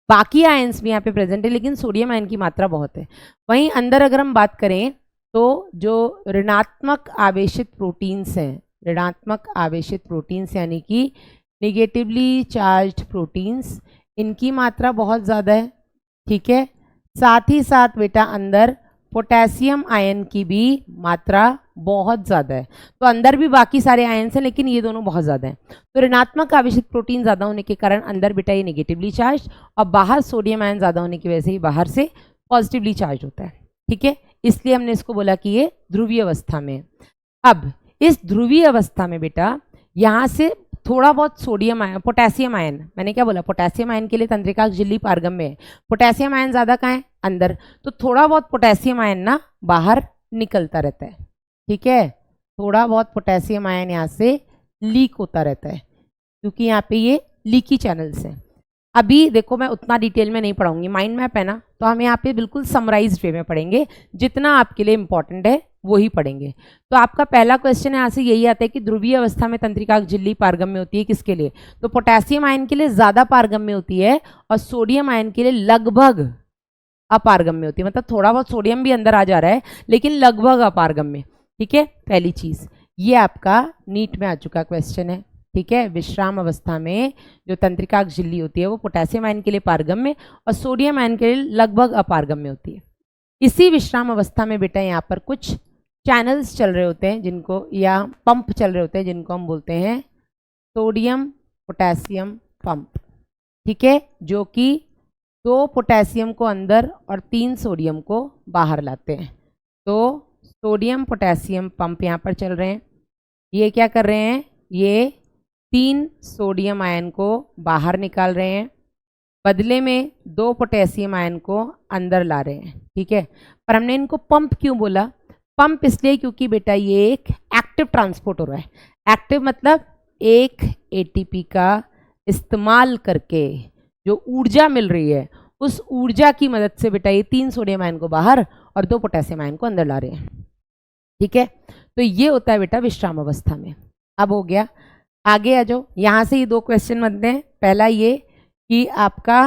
बाकी आयन्स भी यहाँ पे प्रेजेंट है लेकिन सोडियम आयन की मात्रा बहुत है। वहीं अंदर अगर हम बात करें तो जो ऋणात्मक आवेशित प्रोटीन्स हैं, ऋणात्मक आवेशित प्रोटीन्स यानी कि नेगेटिवली चार्ज्ड प्रोटीन्स, इनकी मात्रा बहुत ज़्यादा है। ठीक है, साथ ही साथ बेटा अंदर पोटेशियम आयन की भी मात्रा बहुत ज़्यादा है। तो अंदर भी बाकी सारे आयन्स हैं लेकिन ये दोनों बहुत ज़्यादा हैं। तो ऋणात्मक आवेशित प्रोटीन ज़्यादा होने के कारण अंदर बेटा ये नेगेटिवली चार्ज, और बाहर सोडियम आयन ज़्यादा होने की वजह से ही बाहर से पॉजिटिवली चार्ज होता है। ठीक है, इसलिए हमने इसको बोला कि ये ध्रुवीय अवस्था में। अब इस ध्रुवीय अवस्था में बेटा यहाँ से थोड़ा बहुत सोडियम आयन, पोटेशियम आयन, मैंने क्या बोला, पोटेशियम आयन के लिए तंत्रिकाग्र झिल्ली पारगम्य है। पोटेशियम आयन ज़्यादा कहाँ है? अंदर। तो थोड़ा बहुत पोटेशियम आयन ना बाहर निकलता रहता है। ठीक है, थोड़ा बहुत पोटेशियम आयन यहाँ से लीक होता रहता है क्योंकि यहाँ पे ये लीकी चैनल्स हैं। अभी देखो मैं उतना डिटेल में नहीं पढ़ाऊंगी, माइंड मैप है ना, तो हम यहाँ पे बिल्कुल समराइज्ड वे में पढ़ेंगे, जितना आपके लिए इंपॉर्टेंट है वो ही पढ़ेंगे। तो आपका पहला क्वेश्चन यहाँ से यही आता है कि ध्रुवीय अवस्था में तंत्रिकाग्र झिल्ली पारगम्य होती है किसके लिए? तो पोटेशियम आयन के लिए ज़्यादा पारगम्य होती है और सोडियम आयन के लिए लगभग अपारगम्य होती है। मतलब थोड़ा बहुत सोडियम भी अंदर आ जा रहा है लेकिन लगभग अपारगम्य। ठीक है, पहली चीज़ ये आपका नीट में आ चुका क्वेश्चन है। ठीक है, विश्राम अवस्था में जो तंत्रिकाग्र झिल्ली होती है वो पोटेशियम आयन के लिए पारगम्य और सोडियम आयन के लिए लगभग अपारगम्य होती है। इसी विश्राम अवस्था में बेटा यहाँ पर कुछ चैनल्स चल रहे होते हैं जिनको, या पंप चल रहे होते हैं जिनको हम बोलते हैं सोडियम पोटेशियम पंप। ठीक है, जो कि 2 पोटेशियम को अंदर और 3 सोडियम को बाहर लाते हैं। तो सोडियम पोटेशियम पंप यहाँ पर चल रहे हैं। ये क्या कर रहे हैं? ये 3 सोडियम आयन को बाहर निकाल रहे हैं, बदले में 2 पोटेशियम आयन को अंदर ला रहे हैं। ठीक है, पर हमने इनको पंप क्यों बोला? पंप इसलिए क्योंकि बेटा ये एक एक्टिव ट्रांसपोर्ट हो रहा है। एक्टिव मतलब एक एटीपी का इस्तेमाल करके जो ऊर्जा मिल रही है उस ऊर्जा की मदद से बेटा ये 3 सोडियम आयन को बाहर और 2 पोटेशियम आयन को अंदर ला रहे हैं। ठीक है, तो ये होता है बेटा विश्राम अवस्था में। अब हो गया, आगे आ जाओ। यहाँ से ये 2 क्वेश्चन बनते हैं। पहला ये कि आपका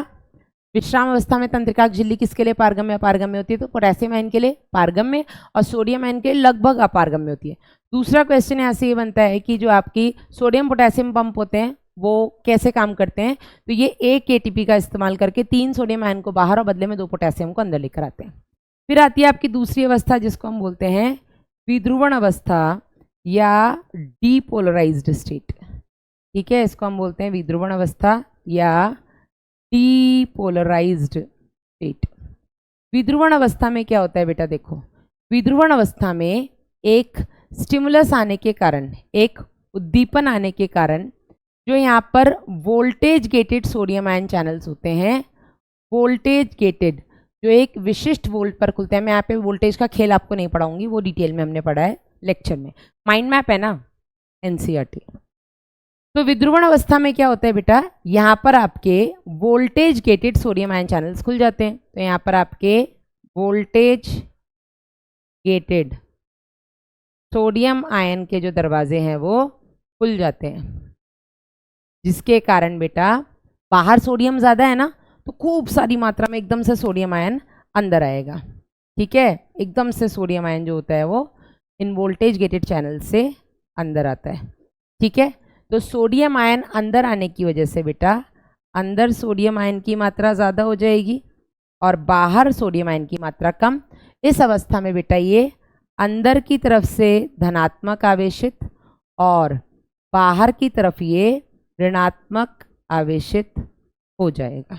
विश्राम अवस्था में तंत्रिका झिल्ली किसके लिए पारगम्य अपारगम्य होती है, तो पोटेशियम आयन के लिए पारगम्य और सोडियम आयन के लिए लगभग अपारगम्य होती है। दूसरा क्वेश्चन यहाँ से ये बनता है कि जो आपकी सोडियम पोटेशियम पंप होते हैं वो कैसे काम करते हैं, तो ये एक एटीपी का इस्तेमाल करके 3 सोडियम आयन को बाहर और बदले में 2 पोटेशियम को अंदर लेकर आते हैं। फिर आती है आपकी दूसरी अवस्था जिसको हम बोलते हैं विध्रुवण अवस्था या डीपोलराइज्ड स्टेट। ठीक है, इसको हम बोलते हैं विध्रुवण अवस्था या डीपोलराइज्ड स्टेट। विध्रुवण अवस्था में क्या होता है बेटा, देखो विध्रुवण अवस्था में एक स्टिमुलस आने के कारण, एक उद्दीपन आने के कारण जो यहाँ पर voltage gated sodium ion channels होते हैं, वोल्टेज गेटेड जो एक विशिष्ट वोल्ट पर खुलते हैं। मैं यहाँ पे वोल्टेज का खेल आपको नहीं पढ़ाऊंगी, वो डिटेल में हमने पढ़ा है लेक्चर में, माइंड मैप है ना एनसीईआरटी। तो विध्रुवण अवस्था में क्या होता है बेटा, यहाँ पर आपके voltage gated sodium ion channels खुल जाते हैं। तो यहाँ पर आपके वोल्टेज गेटेड सोडियम आयन के जो दरवाजे हैं वो खुल जाते हैं, जिसके कारण बेटा बाहर सोडियम ज़्यादा है ना, तो खूब सारी मात्रा में एकदम से सोडियम आयन अंदर आएगा। ठीक है, एकदम से सोडियम आयन जो होता है वो इन वोल्टेज गेटेड चैनल से अंदर आता है। ठीक है, तो सोडियम आयन अंदर आने की वजह से बेटा अंदर सोडियम आयन की मात्रा ज़्यादा हो जाएगी और बाहर सोडियम आयन की मात्रा कम। इस अवस्था में बेटा ये अंदर की तरफ से धनात्मक आवेशित और बाहर की तरफ ये ऋणात्मक आवेशित हो जाएगा।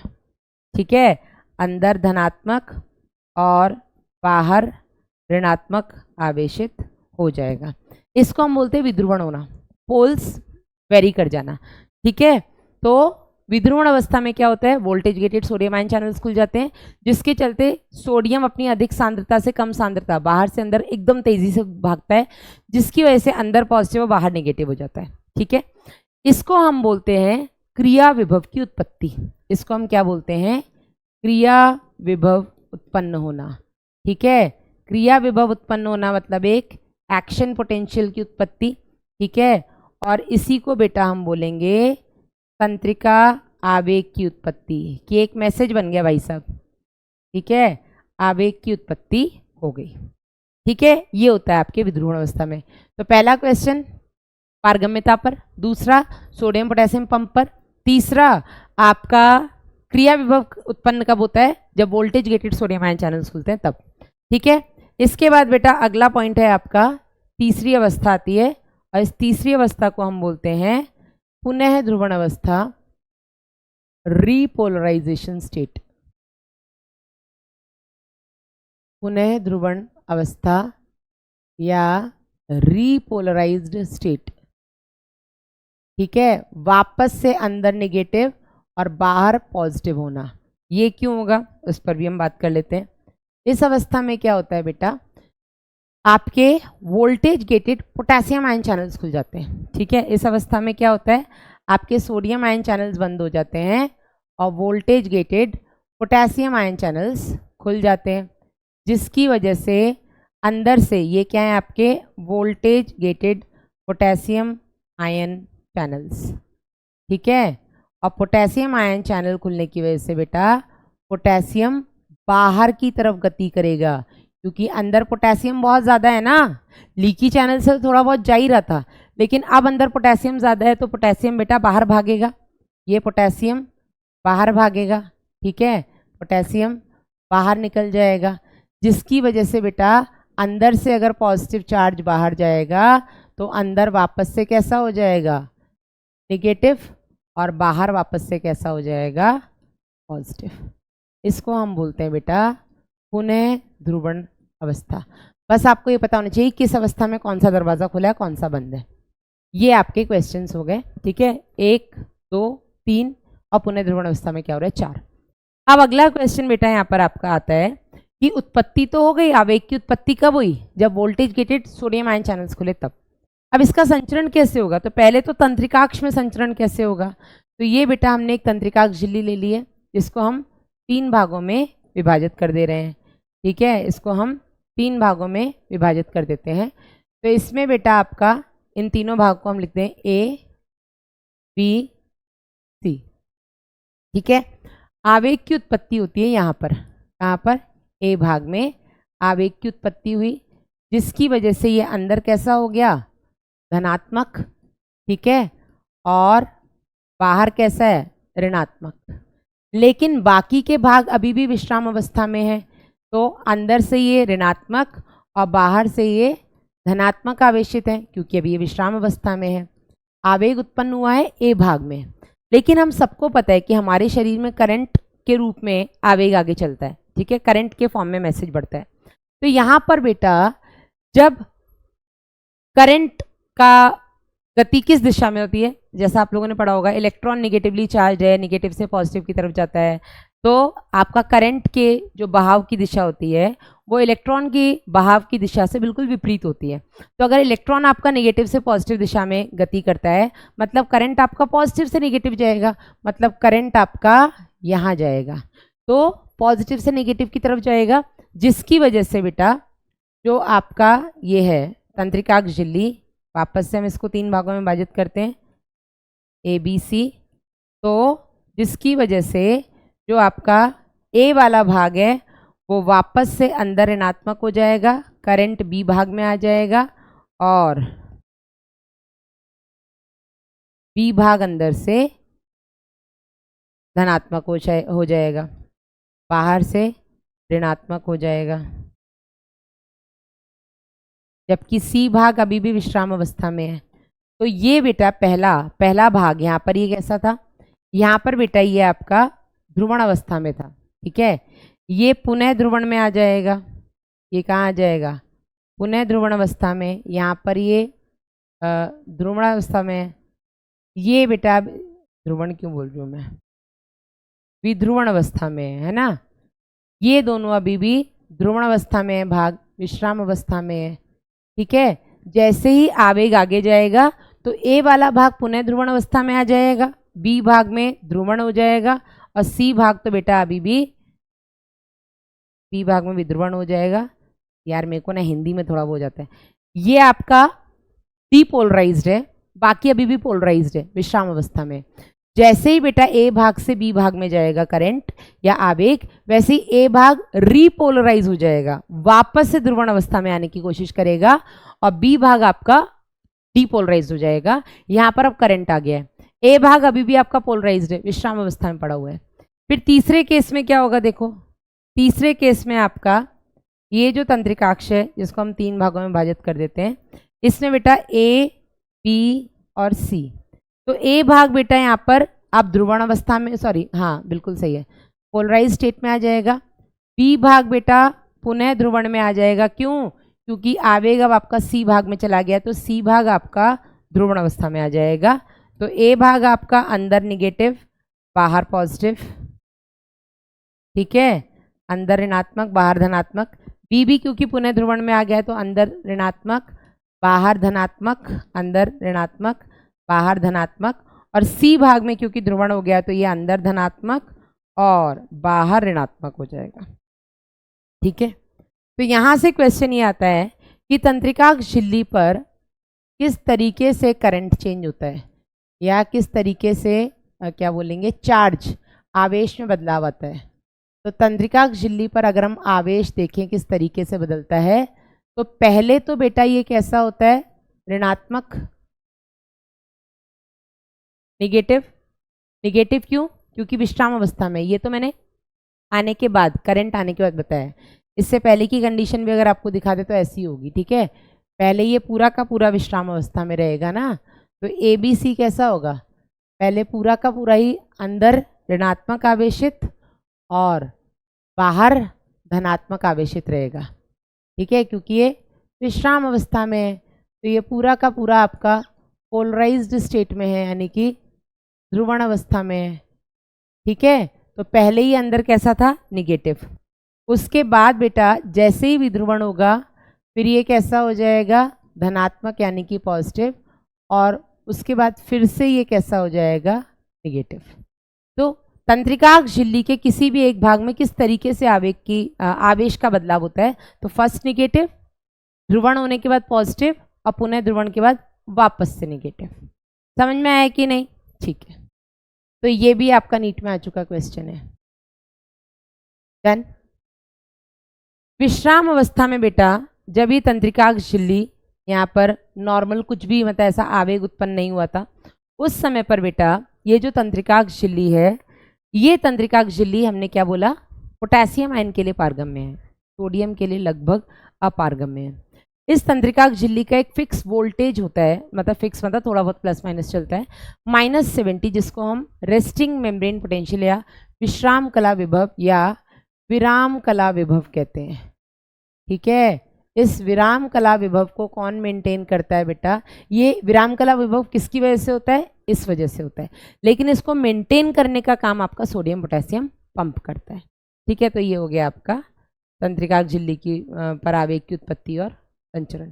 ठीक है, अंदर धनात्मक और बाहर ऋणात्मक आवेशित हो जाएगा। इसको हम बोलते हैं विध्रुवण होना, पोल्स वेरी कर जाना। ठीक है, तो विध्रुवण अवस्था में क्या होता है, voltage gated sodium ion channels खुल जाते हैं, जिसके चलते सोडियम अपनी अधिक सांद्रता से कम सांद्रता बाहर से अंदर एकदम तेजी से भागता है, जिसकी वजह से अंदर पॉजिटिव और बाहर नेगेटिव हो जाता है। ठीक है, इसको हम बोलते हैं क्रिया विभव की उत्पत्ति। इसको हम क्या बोलते हैं, क्रिया विभव उत्पन्न होना। ठीक है, क्रिया विभव उत्पन्न होना मतलब एक एक्शन पोटेंशियल की उत्पत्ति। ठीक है, और इसी को बेटा हम बोलेंगे तंत्रिका आवेग की उत्पत्ति, कि एक मैसेज बन गया भाई साहब। ठीक है, आवेग की उत्पत्ति हो गई। ठीक है, ये होता है आपके विध्रुवण अवस्था में। तो पहला क्वेश्चन पारगम्यता पर, दूसरा सोडियम पोटेशियम पंप पर, तीसरा आपका क्रिया विभव उत्पन्न कब होता है, जब voltage gated sodium ion channels खुलते हैं तब। ठीक है, इसके बाद बेटा अगला पॉइंट है आपका तीसरी अवस्था आती है, और इस तीसरी अवस्था को हम बोलते हैं पुनः ध्रुवण अवस्था, रीपोलराइजेशन स्टेट। पुनः ध्रुवण अवस्था या रीपोलराइज्ड स्टेट। ठीक है, वापस से अंदर नेगेटिव और बाहर पॉजिटिव होना। ये क्यों होगा उस पर भी हम बात कर लेते हैं। इस अवस्था में क्या होता है बेटा, आपके voltage gated potassium ion channels खुल जाते हैं। ठीक है, इस अवस्था में क्या होता है, आपके सोडियम आयन चैनल्स बंद हो जाते हैं और voltage gated potassium ion channels खुल जाते हैं, जिसकी वजह से अंदर से ये क्या है आपके voltage gated potassium ion channels. ठीक है, और पोटेशियम आयन चैनल खुलने की वजह से बेटा पोटेशियम बाहर की तरफ गति करेगा, क्योंकि अंदर पोटेशियम बहुत ज़्यादा है ना, लीकी चैनल से थोड़ा बहुत जा ही रहा था, लेकिन अब अंदर पोटेशियम ज़्यादा है तो पोटेशियम बेटा बाहर भागेगा, ये पोटेशियम बाहर भागेगा। ठीक है, पोटेशियम बाहर निकल जाएगा, जिसकी वजह से बेटा अंदर से अगर पॉजिटिव चार्ज बाहर जाएगा तो अंदर वापस से कैसा हो जाएगा नेगेटिव, और बाहर वापस से कैसा हो जाएगा पॉजिटिव। इसको हम बोलते हैं बेटा पुनः ध्रुवण अवस्था। बस आपको ये पता होना चाहिए किस अवस्था में कौन सा दरवाज़ा खुला है कौन सा बंद है। ये आपके क्वेश्चंस हो गए। ठीक है, 1 2 3 और पुनः ध्रुवण अवस्था में क्या हो रहा है 4। अब अगला क्वेश्चन बेटा यहाँ पर आपका आता है की उत्पत्ति तो हो गई, आवेग की उत्पत्ति कब हुई? जब voltage gated sodium ion channels खुले तब। अब इसका संचरण कैसे होगा? तो पहले तो तंत्रिकाक्ष में संचरण कैसे होगा? तो ये बेटा हमने एक तंत्रिकाक्ष झिल्ली ले ली है, जिसको हम 3 भागों में विभाजित कर दे रहे हैं। ठीक है, इसको हम 3 भागों में विभाजित कर देते हैं। तो इसमें बेटा आपका इन तीनों भाग को हम लिखते हैं ए बी सी। ठीक है, आवेग की उत्पत्ति होती है यहाँ पर, कहाँ पर? ए भाग में आवेग की उत्पत्ति हुई, जिसकी वजह से ये अंदर कैसा हो गया? धनात्मक। ठीक है, और बाहर कैसा है? ऋणात्मक। लेकिन बाकी के भाग अभी भी विश्राम अवस्था में है, तो अंदर से ये ऋणात्मक और बाहर से ये धनात्मक आवेशित है, क्योंकि अभी ये विश्राम अवस्था में है। आवेग उत्पन्न हुआ है ए भाग में, लेकिन हम सबको पता है कि हमारे शरीर में करंट के रूप में आवेग आगे चलता है। ठीक है, करंट के फॉर्म में मैसेज बढ़ता है। तो यहाँ पर बेटा जब करंट का गति किस दिशा में होती है? जैसा आप लोगों ने पढ़ा होगा, इलेक्ट्रॉन निगेटिवली चार्ज है, निगेटिव से पॉजिटिव की तरफ जाता है, तो आपका करंट के जो बहाव की दिशा होती है वो इलेक्ट्रॉन की बहाव की दिशा से बिल्कुल विपरीत होती है। तो अगर इलेक्ट्रॉन आपका नेगेटिव से पॉजिटिव दिशा में गति करता है, मतलब करंट आपका पॉजिटिव से नेगेटिव जाएगा, मतलब करंट आपका यहाँ जाएगा, तो पॉजिटिव से नेगेटिव की तरफ जाएगा, जिसकी वजह से बेटा जो आपका ये है तंत्रिकाक्ष झिल्ली, वापस से हम इसको 3 भागों में विभाजित करते हैं ए बी सी, तो जिसकी वजह से जो आपका ए वाला भाग है वो वापस से अंदर ऋणात्मक हो जाएगा, करंट बी भाग में आ जाएगा, और बी भाग अंदर से धनात्मक हो जाएगा, बाहर से ऋणात्मक हो जाएगा, जबकि सी भाग अभी भी विश्राम अवस्था में है। तो ये बेटा पहला भाग यहाँ पर ये कैसा था? यहाँ पर बेटा ये आपका ध्रुवण अवस्था में था। ठीक है, ये पुनः ध्रुवण में आ जाएगा। ये कहाँ आ जाएगा? पुनः ध्रुवण अवस्था में। यहाँ पर ये ध्रुवण अवस्था में है। ये बेटा ध्रुवण क्यों बोल रही हूँ मैं, विध्रुवण अवस्था में है ना। ये दोनों अभी भी ध्रुवण अवस्था में है, भाग विश्राम अवस्था में है। ठीक है, जैसे ही आवेग आगे जाएगा तो ए वाला भाग पुनः ध्रुवण अवस्था में आ जाएगा, बी भाग में ध्रुवण हो जाएगा, और सी भाग तो बेटा अभी भी बी भाग में विध्रुवण हो जाएगा। यार मेरे को ना हिंदी में थोड़ा वो हो जाता है। ये आपका डीपोलराइज्ड है, बाकी अभी भी पोलराइज्ड है विश्राम अवस्था में। जैसे ही बेटा ए भाग से बी भाग में जाएगा करंट या आवेग, वैसे ही ए भाग रीपोलराइज हो जाएगा, वापस से ध्रुवण अवस्था में आने की कोशिश करेगा, और बी भाग आपका डीपोलराइज हो जाएगा। यहाँ पर अब करंट आ गया है, ए भाग अभी भी आपका पोलराइज्ड है, विश्राम अवस्था में पड़ा हुआ है। फिर तीसरे केस में क्या होगा? देखो, तीसरे केस में आपका ये जो तंत्रिकाक्ष है, जिसको हम 3 भागों में विभाजित कर देते हैं, इसमें बेटा ए बी और सी। तो ए भाग बेटा यहाँ पर आप ध्रुवण अवस्था में, सॉरी हाँ बिल्कुल सही है, पोलराइज स्टेट में आ जाएगा। बी भाग बेटा पुनः ध्रुवण में आ जाएगा। क्यों? क्योंकि आवेग अब आपका सी भाग में चला गया, तो सी भाग आपका ध्रुवण अवस्था में आ जाएगा। तो ए भाग आपका अंदर निगेटिव, बाहर पॉजिटिव। ठीक है, अंदर ऋणात्मक, बाहर धनात्मक। बी भी क्योंकि पुनः ध्रुवण में आ गया है, तो अंदर ऋणात्मक, बाहर धनात्मक, अंदर ऋणात्मक, बाहर धनात्मक। और सी भाग में क्योंकि ध्रुवण हो गया, तो ये अंदर धनात्मक और बाहर ऋणात्मक हो जाएगा। ठीक है, तो यहाँ से क्वेश्चन ये आता है कि तंत्रिकाक्ष झिल्ली पर किस तरीके से करंट चेंज होता है, या किस तरीके से क्या बोलेंगे, चार्ज, आवेश में बदलाव आता है। तो तंत्रिकाक्ष झिल्ली पर अगर हम आवेश देखें किस तरीके से बदलता है, तो पहले तो बेटा ये कैसा होता है? ऋणात्मक, निगेटिव। निगेटिव क्यों? क्योंकि विश्राम अवस्था में। ये तो मैंने आने के बाद, करंट आने के बाद बताया। इससे पहले की कंडीशन भी अगर आपको दिखा दे तो ऐसी होगी। ठीक है, पहले ये पूरा का पूरा विश्राम अवस्था में रहेगा ना, तो ए बी सी कैसा होगा? पहले पूरा का पूरा ही अंदर ऋणात्मक आवेशित और बाहर धनात्मक आवेशित रहेगा। ठीक है, क्योंकि ये विश्राम अवस्था में है, तो ये पूरा का पूरा आपका पोलराइज्ड स्टेट में है, यानी कि ध्रुवण अवस्था में है। ठीक है, तो पहले ही अंदर कैसा था? निगेटिव। उसके बाद बेटा जैसे ही विध्रुवण होगा फिर ये कैसा हो जाएगा, धनात्मक यानी कि पॉजिटिव, और उसके बाद फिर से ये कैसा हो जाएगा, नेगेटिव। तो तंत्रिकाग्र झिल्ली के किसी भी एक भाग में किस तरीके से आवेश का बदलाव होता है, तो फर्स्ट नेगेटिव, ध्रुवण होने के बाद पॉजिटिव, और पुनः ध्रुवण के बाद वापस से नेगेटिव। समझ में आया कि नहीं? ठीक है, तो ये भी आपका नीट में आ चुका क्वेश्चन है। डन। विश्राम अवस्था में बेटा जब ये तंत्रिकाग्र झिल्ली यहाँ पर नॉर्मल कुछ भी मतलब ऐसा आवेग उत्पन्न नहीं हुआ था, उस समय पर बेटा ये जो तंत्रिकाग्र झिल्ली है, ये तंत्रिकाग्र झिल्ली हमने क्या बोला, पोटेशियम आयन के लिए पारगम्य है, सोडियम के लिए लगभग अपारगम्य है। इस तंत्रिकाग्र झिल्ली का एक फिक्स वोल्टेज होता है, मतलब फिक्स मतलब थोड़ा बहुत प्लस माइनस चलता है, -70, जिसको हम रेस्टिंग मेम्ब्रेन पोटेंशियल या विश्राम कला विभव या विराम कला विभव कहते हैं। ठीक है, इस विराम कला विभव को कौन मेंटेन करता है बेटा, ये विराम कला विभव किसकी वजह से होता है, इस वजह से होता है, लेकिन इसको मेंटेन करने का काम आपका सोडियम पोटेशियम पंप करता है। ठीक है, तो ये हो गया आपका तंत्रिकाग्र झिल्ली की पर आवेग की उत्पत्ति और संचरण।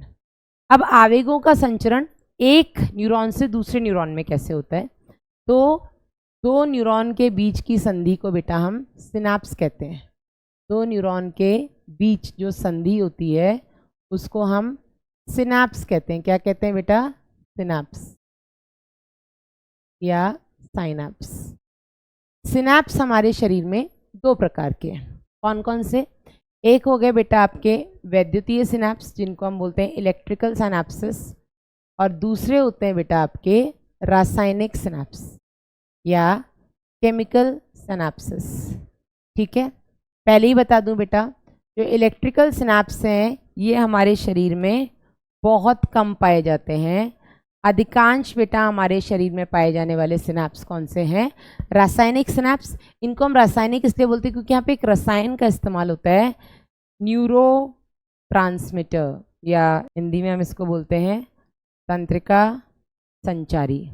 अब आवेगों का संचरण एक न्यूरॉन से दूसरे न्यूरॉन में कैसे होता है, तो दो न्यूरॉन के बीच की संधि को बेटा हम सिनाप्स कहते हैं। दो न्यूरॉन के बीच जो संधि होती है उसको हम सिनाप्स कहते हैं। क्या कहते हैं बेटा, सिनाप्स या साइनाप्स। सिनाप्स हमारे शरीर में दो प्रकार के हैं, कौन कौन से, एक हो गए बेटा आपके वैद्युतीय सिनाप्स जिनको हम बोलते हैं इलेक्ट्रिकल सिनाप्सिस, और दूसरे होते हैं बेटा आपके रासायनिक सिनाप्स या केमिकल सिनाप्सिस। ठीक है, पहले ही बता दूं बेटा, जो इलेक्ट्रिकल सिनाप्स हैं ये हमारे शरीर में बहुत कम पाए जाते हैं। अधिकांश बेटा हमारे शरीर में पाए जाने वाले सिनाप्स कौन से हैं, रासायनिक सिनाप्स। इनको हम रासायनिक इसलिए बोलते हैं क्योंकि यहाँ पे एक रसायन का इस्तेमाल होता है, न्यूरो ट्रांसमीटर, या हिंदी में हम इसको बोलते हैं तंत्रिका संचारी।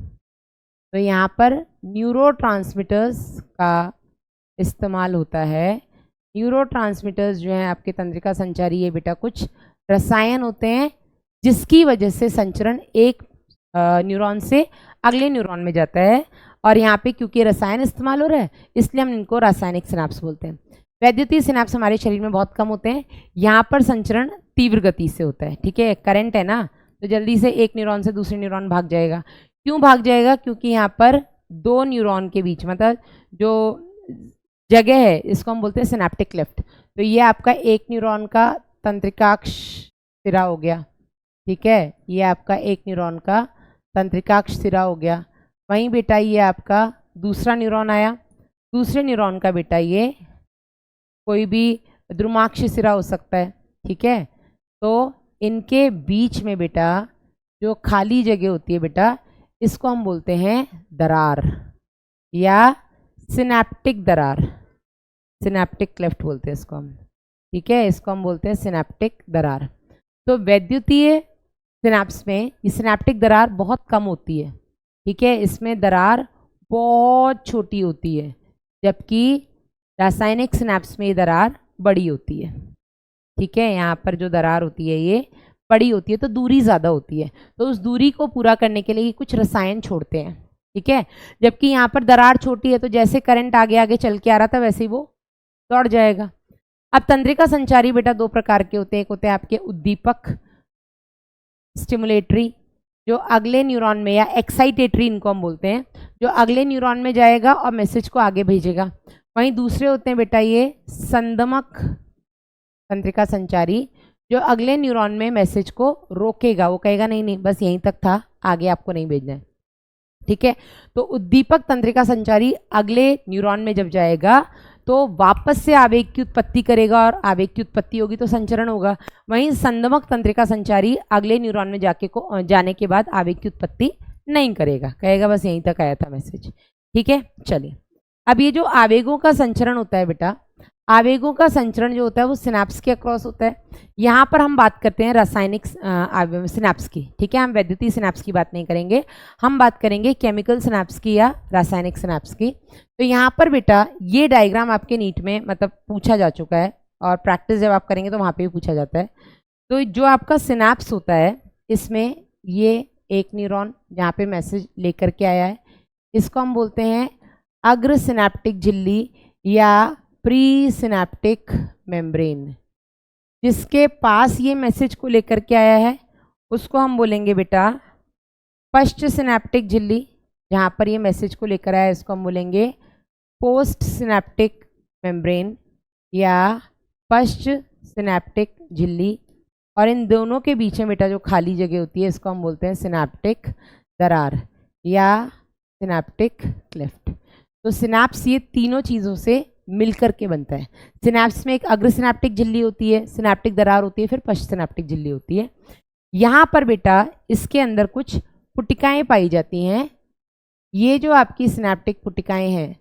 तो यहाँ पर न्यूरो ट्रांसमीटर्स का इस्तेमाल होता है। न्यूरो ट्रांसमीटर्स जो हैं आपके तंत्रिका संचारी, ये बेटा कुछ रसायन होते हैं जिसकी वजह से संचरण एक न्यूरॉन से अगले न्यूरॉन में जाता है, और यहाँ पे क्योंकि रसायन इस्तेमाल हो रहा है इसलिए हम इनको रासायनिक सिनाप्स बोलते हैं। वैद्युतीय सिनाप्स हमारे शरीर में बहुत कम होते हैं, यहाँ पर संचरण तीव्र गति से होता है। ठीक है, करंट है ना, तो जल्दी से एक न्यूरॉन से दूसरे न्यूरॉन भाग जाएगा। क्यों भाग जाएगा, क्योंकि यहाँ पर दो न्यूरॉन के बीच मतलब जो जगह है इसको हम बोलते हैं सिनेप्टिक क्लेफ्ट। तो ये आपका एक न्यूरॉन का तंत्रिकाक्ष सिरा हो गया। ठीक है, ये आपका एक न्यूरॉन का तंत्रिकाक्ष सिरा हो गया। वहीं बेटा ये आपका दूसरा न्यूरॉन आया, दूसरे न्यूरॉन का बेटा ये कोई भी द्रुमाक्ष सिरा हो सकता है। ठीक है, तो इनके बीच में बेटा जो खाली जगह होती है बेटा, इसको हम बोलते हैं दरार या सिनेप्टिक दरार, सिनेप्टिक क्लेफ्ट बोलते हैं इसको हम। ठीक है, इसको हम बोलते हैं सिनेप्टिक दरार। तो वैद्युतीय सिनाप्स में ये सिनेप्टिक दरार बहुत कम होती है। ठीक है, इसमें दरार बहुत छोटी होती है, जबकि रासायनिक सिनाप्स में ये दरार बड़ी होती है। ठीक है, यहाँ पर जो दरार होती है ये बड़ी होती है, तो दूरी ज़्यादा होती है, तो उस दूरी को पूरा करने के लिए कुछ रसायन छोड़ते हैं। ठीक है, जबकि यहाँ पर दरार छोटी है तो जैसे करंट आगे आगे चल के आ रहा था वैसे ही वो दौड़ जाएगा। अब तंत्रिका संचारी बेटा दो प्रकार के होते हैं, एक होते हैं आपके उद्दीपक स्टिमुलेटरी, जो अगले न्यूरॉन में, या एक्साइटेटरी इनको हम बोलते हैं, जो अगले न्यूरॉन में जाएगा और मैसेज को आगे भेजेगा। वहीं दूसरे होते हैं बेटा ये संदमक तंत्रिका संचारी, जो अगले न्यूरॉन में मैसेज को रोकेगा, वो कहेगा नहीं नहीं बस यहीं तक था, आगे आपको नहीं भेजना है। ठीक है, तो उद्दीपक तंत्रिका संचारी अगले न्यूरॉन में जब जाएगा तो वापस से आवेग की उत्पत्ति करेगा, और आवेग की उत्पत्ति होगी तो संचरण होगा। वहीं संदमक तंत्रिका संचारी अगले न्यूरॉन में जाने के बाद आवेग की उत्पत्ति नहीं करेगा, कहेगा बस यहीं तक आया था मैसेज। ठीक है, चलिए अब ये जो आवेगों का संचरण होता है बेटा, आवेगों का संचरण जो होता है वो सिनाप्स के अक्रॉस होता है। यहाँ पर हम बात करते हैं रासायनिक सिनाप्स की। ठीक है, हम वैद्युतीय सिनाप्स की बात नहीं करेंगे, हम बात करेंगे केमिकल सिनाप्स की या रासायनिक सिनाप्स की। तो यहाँ पर बेटा ये डायग्राम आपके नीट में मतलब पूछा जा चुका है, और प्रैक्टिस जब आप करेंगे तो वहाँ पे भी पूछा जाता है। तो जो आपका सिनैप्स होता है, इसमें ये एक न्यूरॉन जहाँ पे मैसेज लेकर के आया है, इसको हम बोलते हैं अग्र सिनैप्टिक झिल्ली या प्री सिनैप्टिक मेम्ब्रेन। जिसके पास ये मैसेज को लेकर के आया है उसको हम बोलेंगे बेटा पश्च सिनैप्टिक झिल्ली। जहाँ पर ये मैसेज को लेकर आया है इसको हम बोलेंगे पोस्ट सिनैप्टिक मेम्ब्रेन या पश्च सिनैप्टिक झिल्ली। और इन दोनों के बीच में बेटा जो खाली जगह होती है इसको हम बोलते हैं सिनैप्टिक दरार या सिनैप्टिक क्लेफ्ट। तो सिनैप्स ये तीनों चीज़ों से मिलकर के बनता है। सिनैप्स में एक अग्र सिनैप्टिक झिल्ली होती है, सिनैप्टिक दरार होती है, फिर पश्च सिनैप्टिक झिल्ली होती है। यहाँ पर बेटा इसके अंदर कुछ पुटिकाएँ पाई जाती हैं। ये जो आपकी सिनैप्टिक पुटिकाएँ हैं,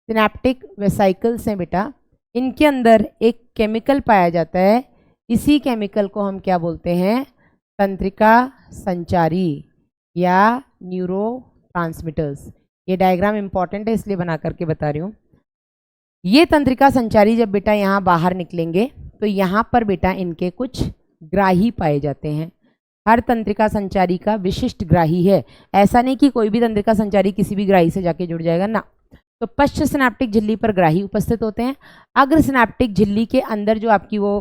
सिनैप्टिक वेसाइकल्स हैं बेटा, इनके अंदर एक केमिकल पाया जाता है। इसी केमिकल को हम क्या बोलते हैं? तंत्रिका संचारी या न्यूरोट्रांसमीटर्स। ये डायग्राम इंपॉर्टेंट है इसलिए बना करके बता रही हूँ। ये तंत्रिका संचारी जब बेटा यहाँ बाहर निकलेंगे तो यहाँ पर बेटा इनके कुछ ग्राही पाए जाते हैं। हर तंत्रिका संचारी का विशिष्ट ग्राही है, ऐसा नहीं कि कोई भी तंत्रिका संचारी किसी भी ग्राही से जाके जुड़ जाएगा ना। तो पश्च सिनैप्टिक झिल्ली पर ग्राही उपस्थित होते हैं। अग्र सिनैप्टिक झिल्ली के अंदर जो आपकी वो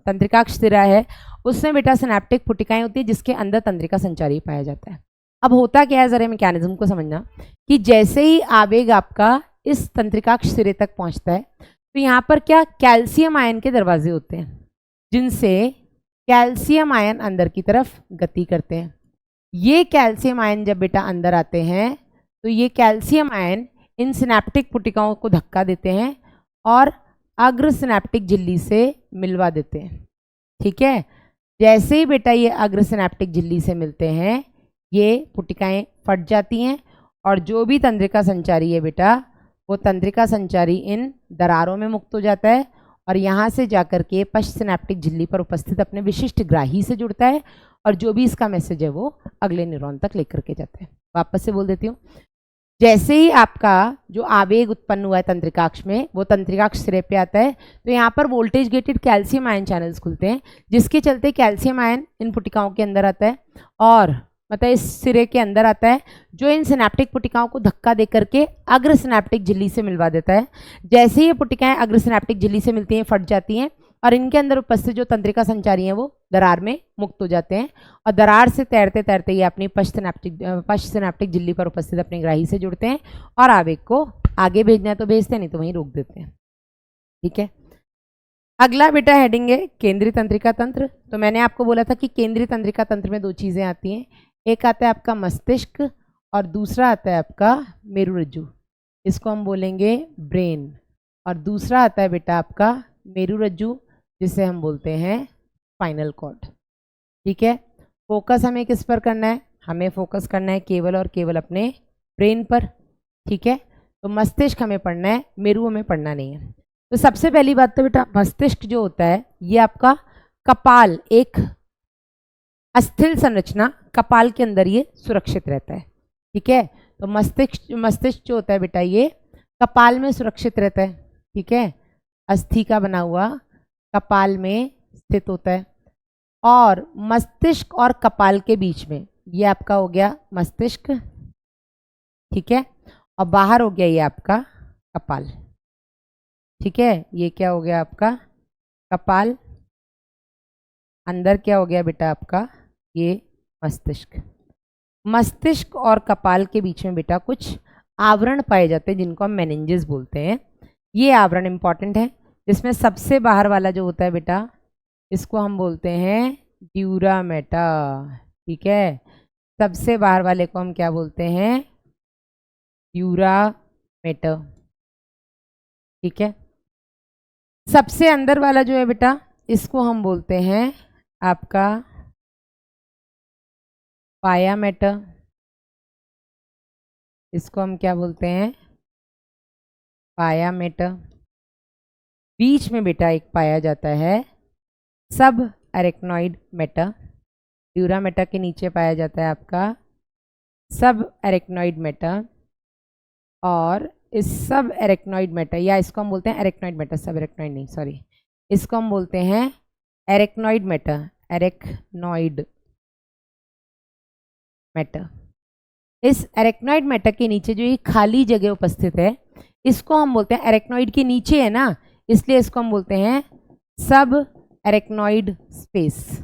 तंत्रिकाक्ष सिरा है उसमें बेटा सिनैप्टिक पुटिकाएं होती है जिसके अंदर तंत्रिका संचारी पाया जाता है। अब होता क्या है, जरा मैकेनिज्म को समझना कि जैसे ही आवेग आपका इस तंत्रिकाक्ष सिरे तक पहुंचता है तो यहाँ पर क्या कैल्शियम आयन के दरवाजे होते हैं जिनसे कैल्शियम आयन अंदर की तरफ गति करते हैं। ये कैल्शियम आयन जब बेटा अंदर आते हैं तो ये कैल्शियम आयन इन सिनैप्टिक पुटिकाओं को धक्का देते हैं और अग्र सिनैप्टिक झिल्ली से मिलवा देते हैं। ठीक है, जैसे ही बेटा ये अग्र सिनैप्टिक झिल्ली से मिलते हैं ये पुटिकाएं फट जाती हैं और जो भी तंत्रिका संचारी है बेटा वो तंत्रिका संचारी इन दरारों में मुक्त हो जाता है और यहाँ से जाकर के पश्च सिनैप्टिक झिल्ली पर उपस्थित अपने विशिष्ट ग्राही से जुड़ता है और जो भी इसका मैसेज है वो अगले न्यूरॉन तक लेकर के जाता है। वापस से बोल देती हूँ, जैसे ही आपका जो आवेग उत्पन्न हुआ है तंत्रिकाक्ष में वो तंत्रिकाक्ष सिरे पे आता है तो यहाँ पर voltage gated calcium ion channels खुलते हैं जिसके चलते कैल्शियम आयन इन पुटिकाओं के अंदर आता है और मतलब इस सिरे के अंदर आता है जो इन सिनैप्टिक पुटिकाओं को धक्का दे करके अग्र सिनैप्टिक झिल्ली से मिलवा देता है। जैसे ही ये पुटिकाएं अग्र सिनैप्टिक झिल्ली से मिलती हैं फट जाती हैं और इनके अंदर उपस्थित जो तंत्रिका संचारी हैं वो दरार में मुक्त हो जाते हैं और दरार से तैरते तैरते ये अपनी पश्च सिनैप्टिक झिल्ली पर उपस्थित अपने ग्राही से जुड़ते हैं और आवेग को आगे भेजना है तो भेजते हैं, नहीं तो वहीं रोक देते हैं। ठीक है, अगला बेटा हेडिंग है केंद्रीय तंत्रिका तंत्र। तो मैंने आपको बोला था कि केंद्रीय तंत्रिका तंत्र में दो चीज़ें आती हैं, एक आता है आपका मस्तिष्क और दूसरा आता है आपका मेरुरज्जु, इसको हम बोलेंगे ब्रेन, और दूसरा आता है बेटा आपका मेरुरज्जु जिसे हम बोलते हैं स्पाइनल कॉर्ड। ठीक है, फोकस हमें किस पर करना है? हमें फोकस करना है केवल और केवल अपने ब्रेन पर। ठीक है, तो मस्तिष्क हमें पढ़ना है, मेरु हमें पढ़ना नहीं है। तो सबसे पहली बात तो बेटा मस्तिष्क जो होता है ये आपका कपाल, एक अस्थिर संरचना कपाल के अंदर ये सुरक्षित रहता है। ठीक है, तो मस्तिष्क जो होता है बेटा ये कपाल में सुरक्षित रहता है। ठीक है, अस्थि का बना हुआ कपाल में स्थित होता है और मस्तिष्क और कपाल के बीच में ये आपका हो गया मस्तिष्क। ठीक है, और बाहर हो गया ये आपका कपाल। ठीक है, ये क्या हो गया आपका कपाल, अंदर क्या हो गया बेटा आपका ये मस्तिष्क। मस्तिष्क और कपाल के बीच में बेटा कुछ आवरण पाए जाते हैं जिनको हम मेनिंजेस बोलते हैं। ये आवरण इंपॉर्टेंट है, जिसमें सबसे बाहर वाला जो होता है बेटा इसको हम बोलते हैं ड्यूरामेटा। ठीक है, सबसे बाहर वाले को हम क्या बोलते हैं? ड्यूरामेटा। ठीक है, सबसे अंदर वाला जो है बेटा इसको हम बोलते हैं आपका पाया मैटर, इसको हम क्या बोलते हैं? पाया मैटर। बीच में बेटा एक पाया जाता है सब एरेक्नॉइड मैटर, ड्यूरामेटा के नीचे पाया जाता है आपका सब एरेक्नॉइड मैटर, और इस सब एरेक्नॉइड मैटर या इसको हम बोलते हैं एरेक्नॉइड मैटर, सब एरेक्नॉइड नहीं, सॉरी, इसको हम बोलते हैं एरेक्नॉइड मैटर, एरेक्नॉइड मैटर। इस एरेक्नॉइड मैटर के नीचे जो ये खाली जगह उपस्थित है इसको हम बोलते हैं, एरेक्नॉइड के नीचे है ना, इसलिए इसको हम बोलते हैं सब एरेक्नॉइड स्पेस।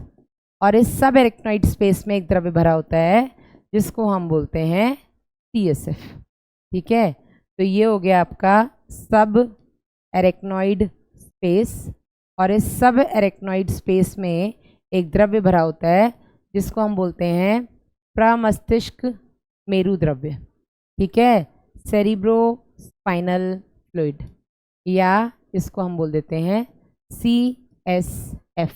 और इस सब एरेक्नॉइड स्पेस में एक द्रव्य भरा होता है जिसको हम बोलते हैं CSF। ठीक है, तो ये हो गया आपका सब एरेक्नॉइड स्पेस। और इस सब एरेक्नॉइड स्पेस में एक द्रव्य भरा होता है जिसको हम बोलते हैं प्रमस्तिष्क मेरु द्रव्य। ठीक है, सेरिब्रो स्पाइनल फ्लूइड, या इसको हम बोल देते हैं CSF,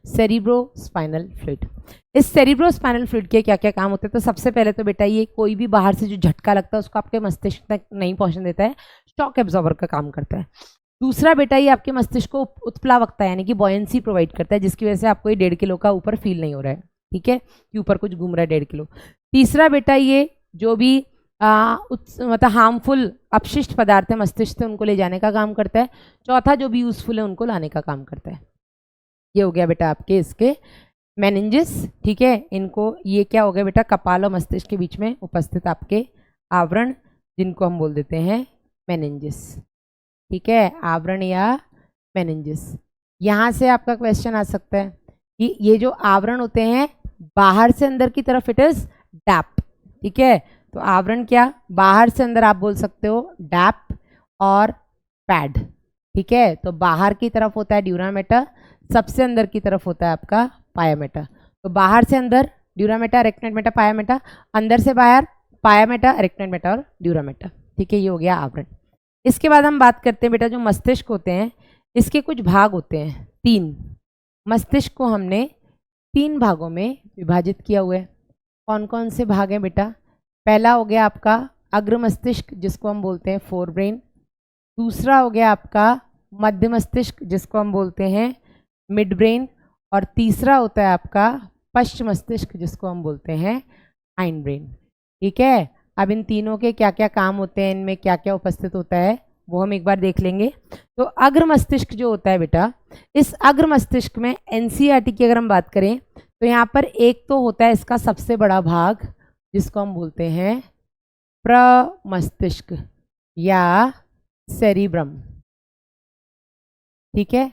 सेरिब्रो स्पाइनल फ्लूइड। इस सेरिब्रो स्पाइनल फ्लूइड के क्या क्या काम होते हैं? तो सबसे पहले तो बेटा ये कोई भी बाहर से जो झटका लगता है उसको आपके मस्तिष्क तक नहीं पहुंचने देता है, शॉक एब्जॉर्बर का काम करता है। दूसरा बेटा ये आपके मस्तिष्क को उत्प्लावकता यानी कि बॉयंसी प्रोवाइड करता है, जिसकी वजह से आपको ये 1.5 किलो का ऊपर फील नहीं हो रहा है। ठीक है, कि ऊपर कुछ घूम रहा है 1.5 किलो। तीसरा बेटा ये जो भी मतलब हार्मफुल अपशिष्ट पदार्थ है मस्तिष्क से उनको ले जाने का काम करता है। चौथा जो भी यूजफुल है उनको लाने का काम करता है। ये हो गया बेटा आपके इसके मेनिंजेस। ठीक है, इनको ये क्या हो गया बेटा, कपाल और मस्तिष्क के बीच में उपस्थित आपके आवरण जिनको हम बोल देते हैं मेनिंजेस। ठीक है, आवरण या मेनिंजेस। यहाँ से आपका क्वेश्चन आ सकता है कि ये जो आवरण होते हैं बाहर से अंदर की तरफ इट इज डैप। ठीक है, तो आवरण क्या, बाहर से अंदर आप बोल सकते हो डैप और पैड। ठीक है, तो बाहर की तरफ होता है ड्यूरामेटा, सबसे अंदर की तरफ होता है आपका पायामेटा। तो बाहर से अंदर ड्यूरामेटा, अरेक्नॉइड मेटा, पायामेटा, अंदर से बाहर पायामेटा, अरेक्नॉइड मेटा और ड्यूरामेटा। ठीक है, ये हो गया आवरण। इसके बाद हम बात करते हैं बेटा जो मस्तिष्क होते हैं इसके कुछ भाग होते हैं 3। मस्तिष्क को हमने 3 भागों में विभाजित किया हुआ है। कौन कौन से भाग हैं बेटा? पहला हो गया आपका अग्र मस्तिष्क जिसको हम बोलते हैं फोर ब्रेन। दूसरा हो गया आपका मध्य मस्तिष्क जिसको हम बोलते हैं मिड ब्रेन। और तीसरा होता है आपका पश्च मस्तिष्क जिसको हम बोलते हैं हाइंड ब्रेन। ठीक है, अब इन तीनों के क्या क्या काम होते हैं, इनमें क्या क्या उपस्थित होता है वो हम एक बार देख लेंगे। तो अग्र मस्तिष्क जो होता है बेटा, इस अग्र मस्तिष्क में एनसीईआरटी की अगर हम बात करें तो यहाँ पर एक तो होता है इसका सबसे बड़ा भाग जिसको हम बोलते हैं प्रमस्तिष्क या सेरिब्रम। ठीक है,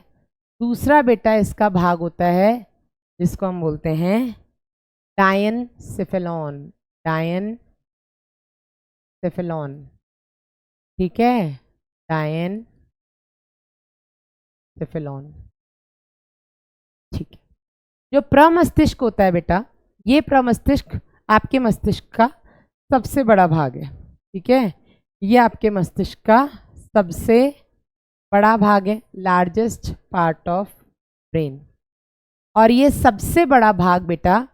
दूसरा बेटा इसका भाग होता है जिसको हम बोलते हैं डायनसेफेलॉन, डायनसेफेलॉन। ठीक है, डायनसेफेलॉन। ठीक है, जो प्रमस्तिष्क होता है बेटा, ये प्रमस्तिष्क आपके मस्तिष्क का सबसे बड़ा भाग है। ठीक है, ये आपके मस्तिष्क का सबसे बड़ा भाग है, लार्जेस्ट पार्ट ऑफ ब्रेन। और ये सबसे बड़ा भाग बेटा,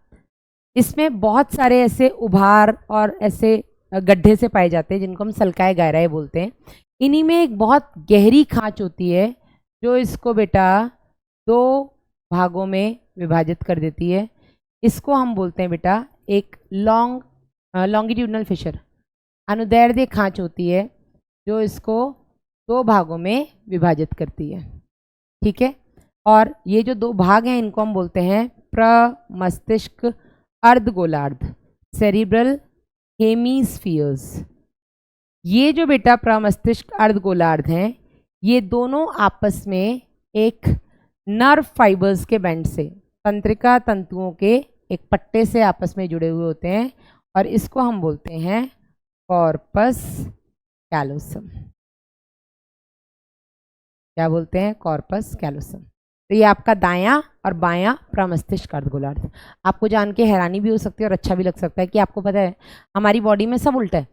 इसमें बहुत सारे ऐसे उभार और ऐसे गड्ढे से पाए जाते हैं जिनको हम सल्काए गहराए बोलते हैं। इन्हीं में एक बहुत गहरी खांच होती है जो इसको बेटा 2 भागों में विभाजित कर देती है। इसको हम बोलते हैं बेटा एक लॉन्गिट्यूडनल फिशर, अनुदैर्ध्य खांच होती है जो इसको 2 भागों में विभाजित करती है। ठीक है, और ये जो 2 भाग हैं इनको हम बोलते हैं प्रमस्तिष्क अर्धगोलार्ध, सेरिब्रल हेमीस्फीयर्स। ये जो बेटा प्रमस्तिष्क अर्धगोलार्ध हैं, ये दोनों आपस में एक नर्व फाइबर्स के बैंड से, तंत्रिका तंतुओं के एक पट्टे से आपस में जुड़े हुए होते हैं और इसको हम बोलते हैं कॉर्पस कैलोसम। क्या बोलते हैं? Corpus callosum. तो ये आपका दायां और बायां प्रमस्तिष्क अर्धगोलार्ध। आपको जान के हैरानी भी हो सकती है और अच्छा भी लग सकता है कि आपको पता है हमारी बॉडी में सब उल्टा है।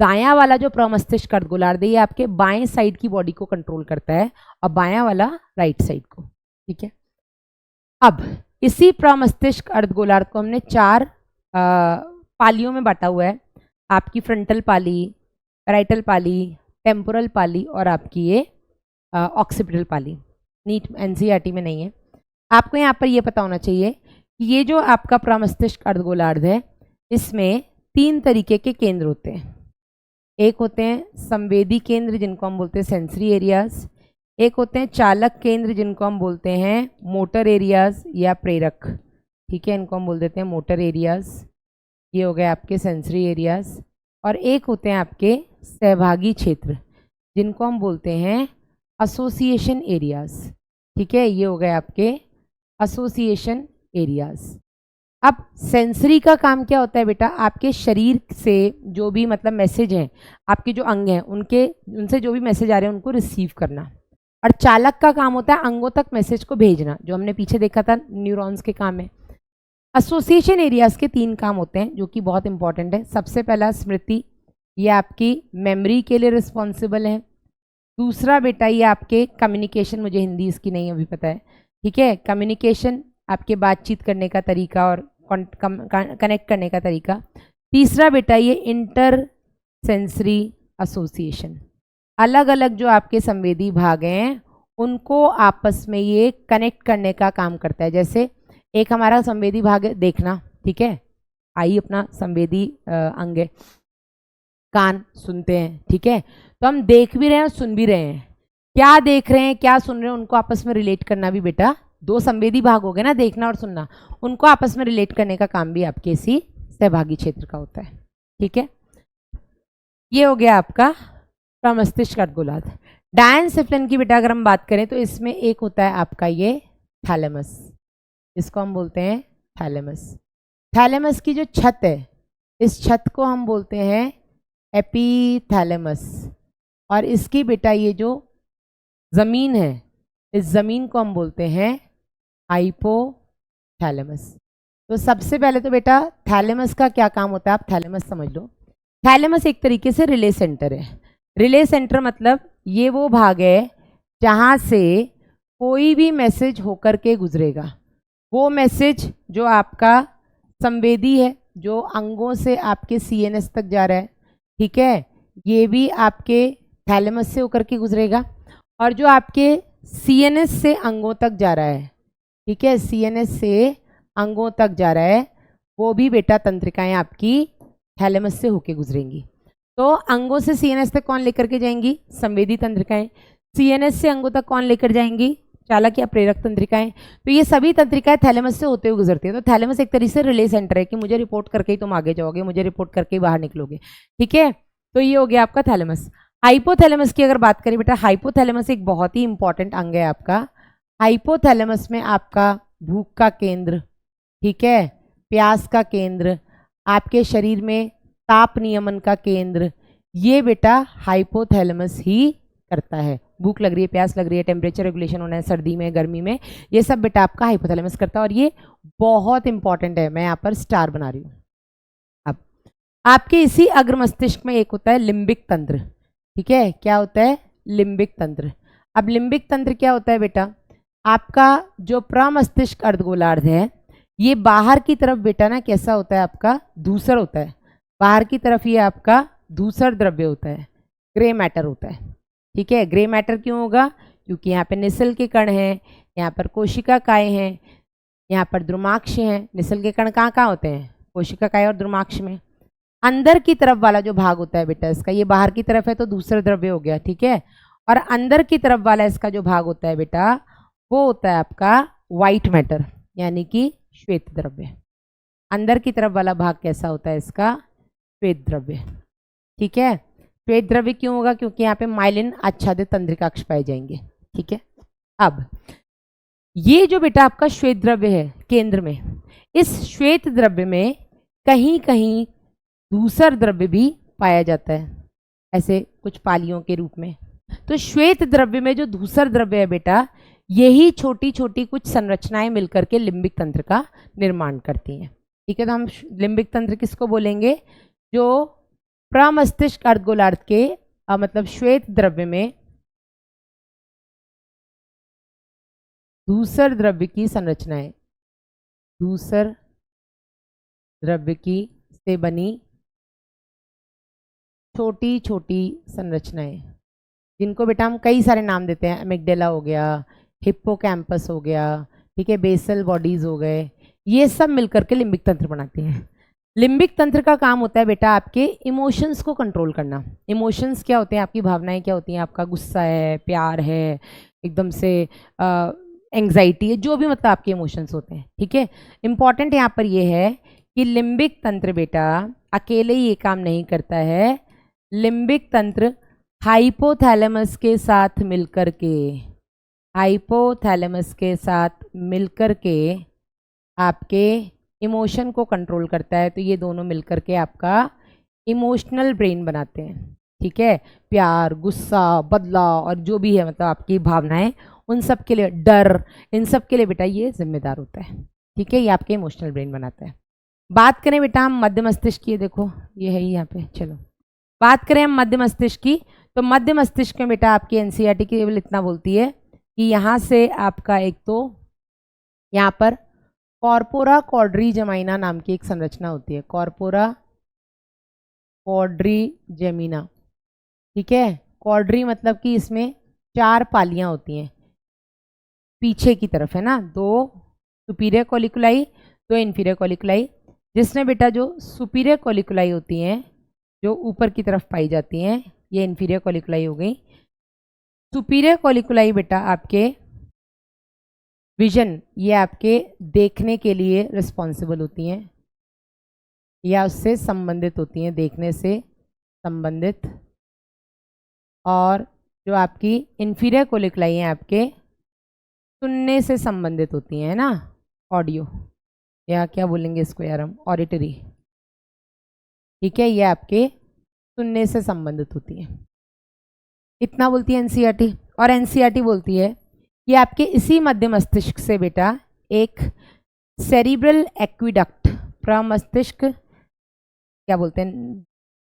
दायां वाला जो प्रमस्तिष्क अर्धगोलार्ध है ये आपके बाएं साइड की बॉडी को कंट्रोल करता है और बायां वाला राइट साइड को। ठीक है, अब इसी प्रमस्तिष्क अर्धगोलार्ध को हमने 4 पालियों में बांटा हुआ है। आपकी फ्रंटल पाली, पैराइटल पाली, टेम्पोरल पाली और आपकी ये ऑक्सीपिटल पाली। नीट एनसीईआरटी में नहीं है। आपको यहाँ पर ये पता होना चाहिए कि ये जो आपका प्रमस्तिष्क अर्धगोलार्ध है इसमें 3 तरीके के केंद्र होते हैं। एक होते हैं संवेदी केंद्र जिनको हम बोलते हैं सेंसरी एरियाज, एक होते हैं चालक केंद्र जिनको हम बोलते हैं मोटर एरियाज या प्रेरक, ठीक है, इनको हम बोल देते हैं मोटर एरियाज, ये हो गए आपके सेंसरी एरियाज। और एक होते हैं आपके सहभागी क्षेत्र जिनको हम बोलते हैं एसोसिएशन एरियाज, ठीक है, ये हो गए आपके एसोसिएशन एरियाज। अब सेंसरी का काम क्या होता है बेटा, आपके शरीर से जो भी मतलब मैसेज हैं, आपके जो अंग हैं उनसे जो भी मैसेज आ रहे हैं उनको रिसीव करना। और चालक का काम होता है अंगों तक मैसेज को भेजना, जो हमने पीछे देखा था न्यूरॉन्स के काम है। एसोसिएशन एरियाज के 3 काम होते हैं जो कि बहुत इंपॉर्टेंट है। सबसे पहला स्मृति, ये आपकी मेमोरी के लिए रिस्पॉन्सिबल है। दूसरा बेटा ये आपके कम्युनिकेशन, मुझे हिंदी इसकी नहीं अभी पता है, ठीक है, कम्युनिकेशन आपके बातचीत करने का तरीका और कनेक्ट करने का तरीका। तीसरा बेटा ये इंटर सेंसरी एसोसिएशन, अलग अलग जो आपके संवेदी भाग हैं उनको आपस में ये कनेक्ट करने का काम करता है। जैसे एक हमारा संवेदी भाग है देखना, ठीक है, आई अपना संवेदी अंग है, कान सुनते हैं, ठीक है, तो हम देख भी रहे हैं और सुन भी रहे हैं। क्या देख रहे हैं क्या सुन रहे हैं उनको आपस में रिलेट करना भी बेटा, 2 संवेदी भाग हो गए ना, देखना और सुनना, उनको आपस में रिलेट करने का काम भी आपके इसी सहभागी क्षेत्र का होता है, ठीक है। ये हो गया आपका प्रमस्तिष्क अर्धगोलार्ध। डायनसिफ्लिन की बेटा अगर हम बात करें तो इसमें एक होता है आपका ये थैलेमस, इसको हम बोलते हैं थैलेमस। थैलेमस की जो छत है, इस छत को हम बोलते हैं एपीथैलेमस। और इसकी बेटा ये जो ज़मीन है, इस ज़मीन को हम बोलते हैं हाइपोथैलेमस। तो सबसे पहले तो बेटा थैलेमस का क्या काम होता है आप थैलेमस समझ लो। थैलेमस एक तरीके से रिले सेंटर है। रिले सेंटर मतलब ये वो भाग है जहाँ से कोई भी मैसेज होकर के गुजरेगा। वो मैसेज जो आपका संवेदी है, जो अंगों से आपके सीएनएस तक जा रहा है, ठीक है, ये भी आपके थैलेमस से होकर के गुजरेगा। और जो आपके सीएनएस से अंगों तक जा रहा है, ठीक है, सीएनएस से अंगों तक जा रहा है, वो भी बेटा तंत्रिकाएं आपकी थैलेमस से होके गुजरेंगी। तो अंगों से सीएनएस तक कौन लेकर के जाएंगी, संवेदी तंत्रिकाएं। सीएनएस से अंगों तक कौन लेकर जाएंगी, चालक या प्रेरक तंत्रिकाएं। तो ये सभी तंत्रिकाएं थैलेमस से होते हुए गुजरती है। तो थैलेमस एक तरीके से रिले सेंटर है कि मुझे रिपोर्ट करके ही तुम आगे जाओगे, मुझे रिपोर्ट करके ही बाहर निकलोगे, ठीक है। तो ये हो गया आपका थैलेमस। हाइपोथैलेमस की अगर बात करें बेटा, हाइपोथैलेमस एक बहुत ही इंपॉर्टेंट अंग है आपका। हाइपोथैलेमस में आपका भूख का केंद्र, ठीक है, प्यास का केंद्र, आपके शरीर में ताप नियमन का केंद्र, ये बेटा हाइपोथैलेमस ही करता है। भूख लग रही है, प्यास लग रही है, टेम्परेचर रेगुलेशन होना है सर्दी में गर्मी में, ये सब बेटा आपका हाइपोथैलेमस करता है। और ये बहुत इंपॉर्टेंट है, मैं यहाँ पर स्टार बना रही हूँ। अब आपके इसी अग्र मस्तिष्क में एक होता है लिम्बिक तंत्र, ठीक है, क्या होता है लिम्बिक तंत्र। अब लिम्बिक तंत्र क्या होता है बेटा, आपका जो प्रमस्तिष्क अर्धगोलार्ध है ये बाहर की तरफ बेटा ना कैसा होता है आपका धूसर होता है। बाहर की तरफ ये आपका धूसर द्रव्य होता है, ग्रे मैटर होता है, ठीक है। ग्रे मैटर क्यों होगा, क्योंकि यहाँ पे निसल के कण हैं, यहाँ पर कोशिका काय हैं, यहाँ पर द्रुमाक्ष हैं। निसल के कण कहाँ कहाँ होते हैं, कोशिका काय और द्रुमाक्ष में। अंदर की तरफ वाला जो भाग होता है बेटा इसका, ये बाहर की तरफ है तो दूसरा द्रव्य हो गया, ठीक है। और अंदर की तरफ वाला इसका जो भाग होता है बेटा वो होता है आपका व्हाइट मैटर, यानी कि श्वेत द्रव्य। अंदर की तरफ वाला भाग कैसा होता है इसका, श्वेत द्रव्य, ठीक है। श्वेत द्रव्य क्यों होगा, क्योंकि यहाँ पे माइलिन आच्छादित तंत्रिकाक्ष पाए जाएंगे, ठीक है। अब ये जो बेटा आपका श्वेत द्रव्य है केंद्र में, इस श्वेत द्रव्य में कहीं कहीं धूसर द्रव्य भी पाया जाता है, ऐसे कुछ पालियों के रूप में। तो श्वेत द्रव्य में जो धूसर द्रव्य है बेटा, यही छोटी छोटी कुछ संरचनाएं मिलकर के लिम्बिक तंत्र का निर्माण करती हैं, ठीक है। तो हम लिम्बिक तंत्र किसको बोलेंगे, जो प्रमस्तिष्क अर्धगोलार्ध के मतलब श्वेत द्रव्य में धूसर द्रव्य की संरचनाएं, धूसर द्रव्य की से बनी छोटी छोटी संरचनाएं, जिनको बेटा हम कई सारे नाम देते हैं। एमिगडेला हो गया, हिप्पोकैम्पस हो गया, ठीक है, बेसल बॉडीज हो गए, ये सब मिलकर के लिम्बिक तंत्र बनाते हैं। लिम्बिक तंत्र का काम होता है बेटा आपके इमोशंस को कंट्रोल करना। इमोशंस क्या होते हैं, आपकी भावनाएं क्या होती हैं, आपका गुस्सा है, प्यार है, एकदम से एंग्जाइटी है, जो भी मतलब आपके इमोशंस होते हैं, ठीक है। इंपॉर्टेंट यहाँ पर ये है कि लिम्बिक तंत्र बेटा अकेले ही ये काम नहीं करता है। लिम्बिक तंत्र हाइपोथैलेमस के साथ मिलकर के, हाइपोथैलेमस के साथ मिलकर के आपके इमोशन को कंट्रोल करता है। तो ये दोनों मिलकर के आपका इमोशनल ब्रेन बनाते हैं, ठीक है। प्यार, गुस्सा, बदलाव और जो भी है मतलब आपकी भावनाएं, उन सब के लिए, डर, इन सब के लिए बेटा ये जिम्मेदार होता है, ठीक है। ये आपके इमोशनल ब्रेन बनाता है। बात करें बेटा हम मध्य मस्तिष्क की, देखो ये है ही यहाँ पे, चलो बात करें हम मध्य मस्तिष्क की। तो मध्य मस्तिष्क में बेटा आपकी एनसीईआरटी केवल इतना बोलती है कि यहाँ से आपका एक तो यहाँ पर कॉर्पोरा क्वाड्रिजेमिना नाम की एक संरचना होती है, कॉर्पोरा क्वाड्रिजेमिना, ठीक है। क्वाड्री मतलब कि इसमें 4 पालियां होती हैं पीछे की तरफ, है ना, 2 सुपीरियर कॉलिकुलाई, 2 इन्फीरियर कॉलिकुलाई, जिसमें बेटा जो सुपीरियर कॉलिकुलाई होती हैं जो ऊपर की तरफ पाई जाती हैं, ये इन्फीरियर कॉलिकुलाई हो गई। सुपीरियर कॉलिकुलाई बेटा आपके विजन, ये आपके देखने के लिए रिस्पॉन्सिबल होती हैं या उससे संबंधित होती हैं, देखने से संबंधित। और जो आपकी इन्फीरियर कोलिकुलाई हैं आपके सुनने से संबंधित होती हैं, है ना, ऑडियो, या क्या बोलेंगे इसको यार हम, ऑडिटरी, ठीक है। ये आपके सुनने से संबंधित होती हैं, इतना बोलती है एनसीईआरटी। और एनसीईआरटी बोलती है कि आपके इसी मध्य मस्तिष्क से बेटा एक सेरिब्रल एक्विडक्ट, प्रमस्तिष्क क्या बोलते हैं,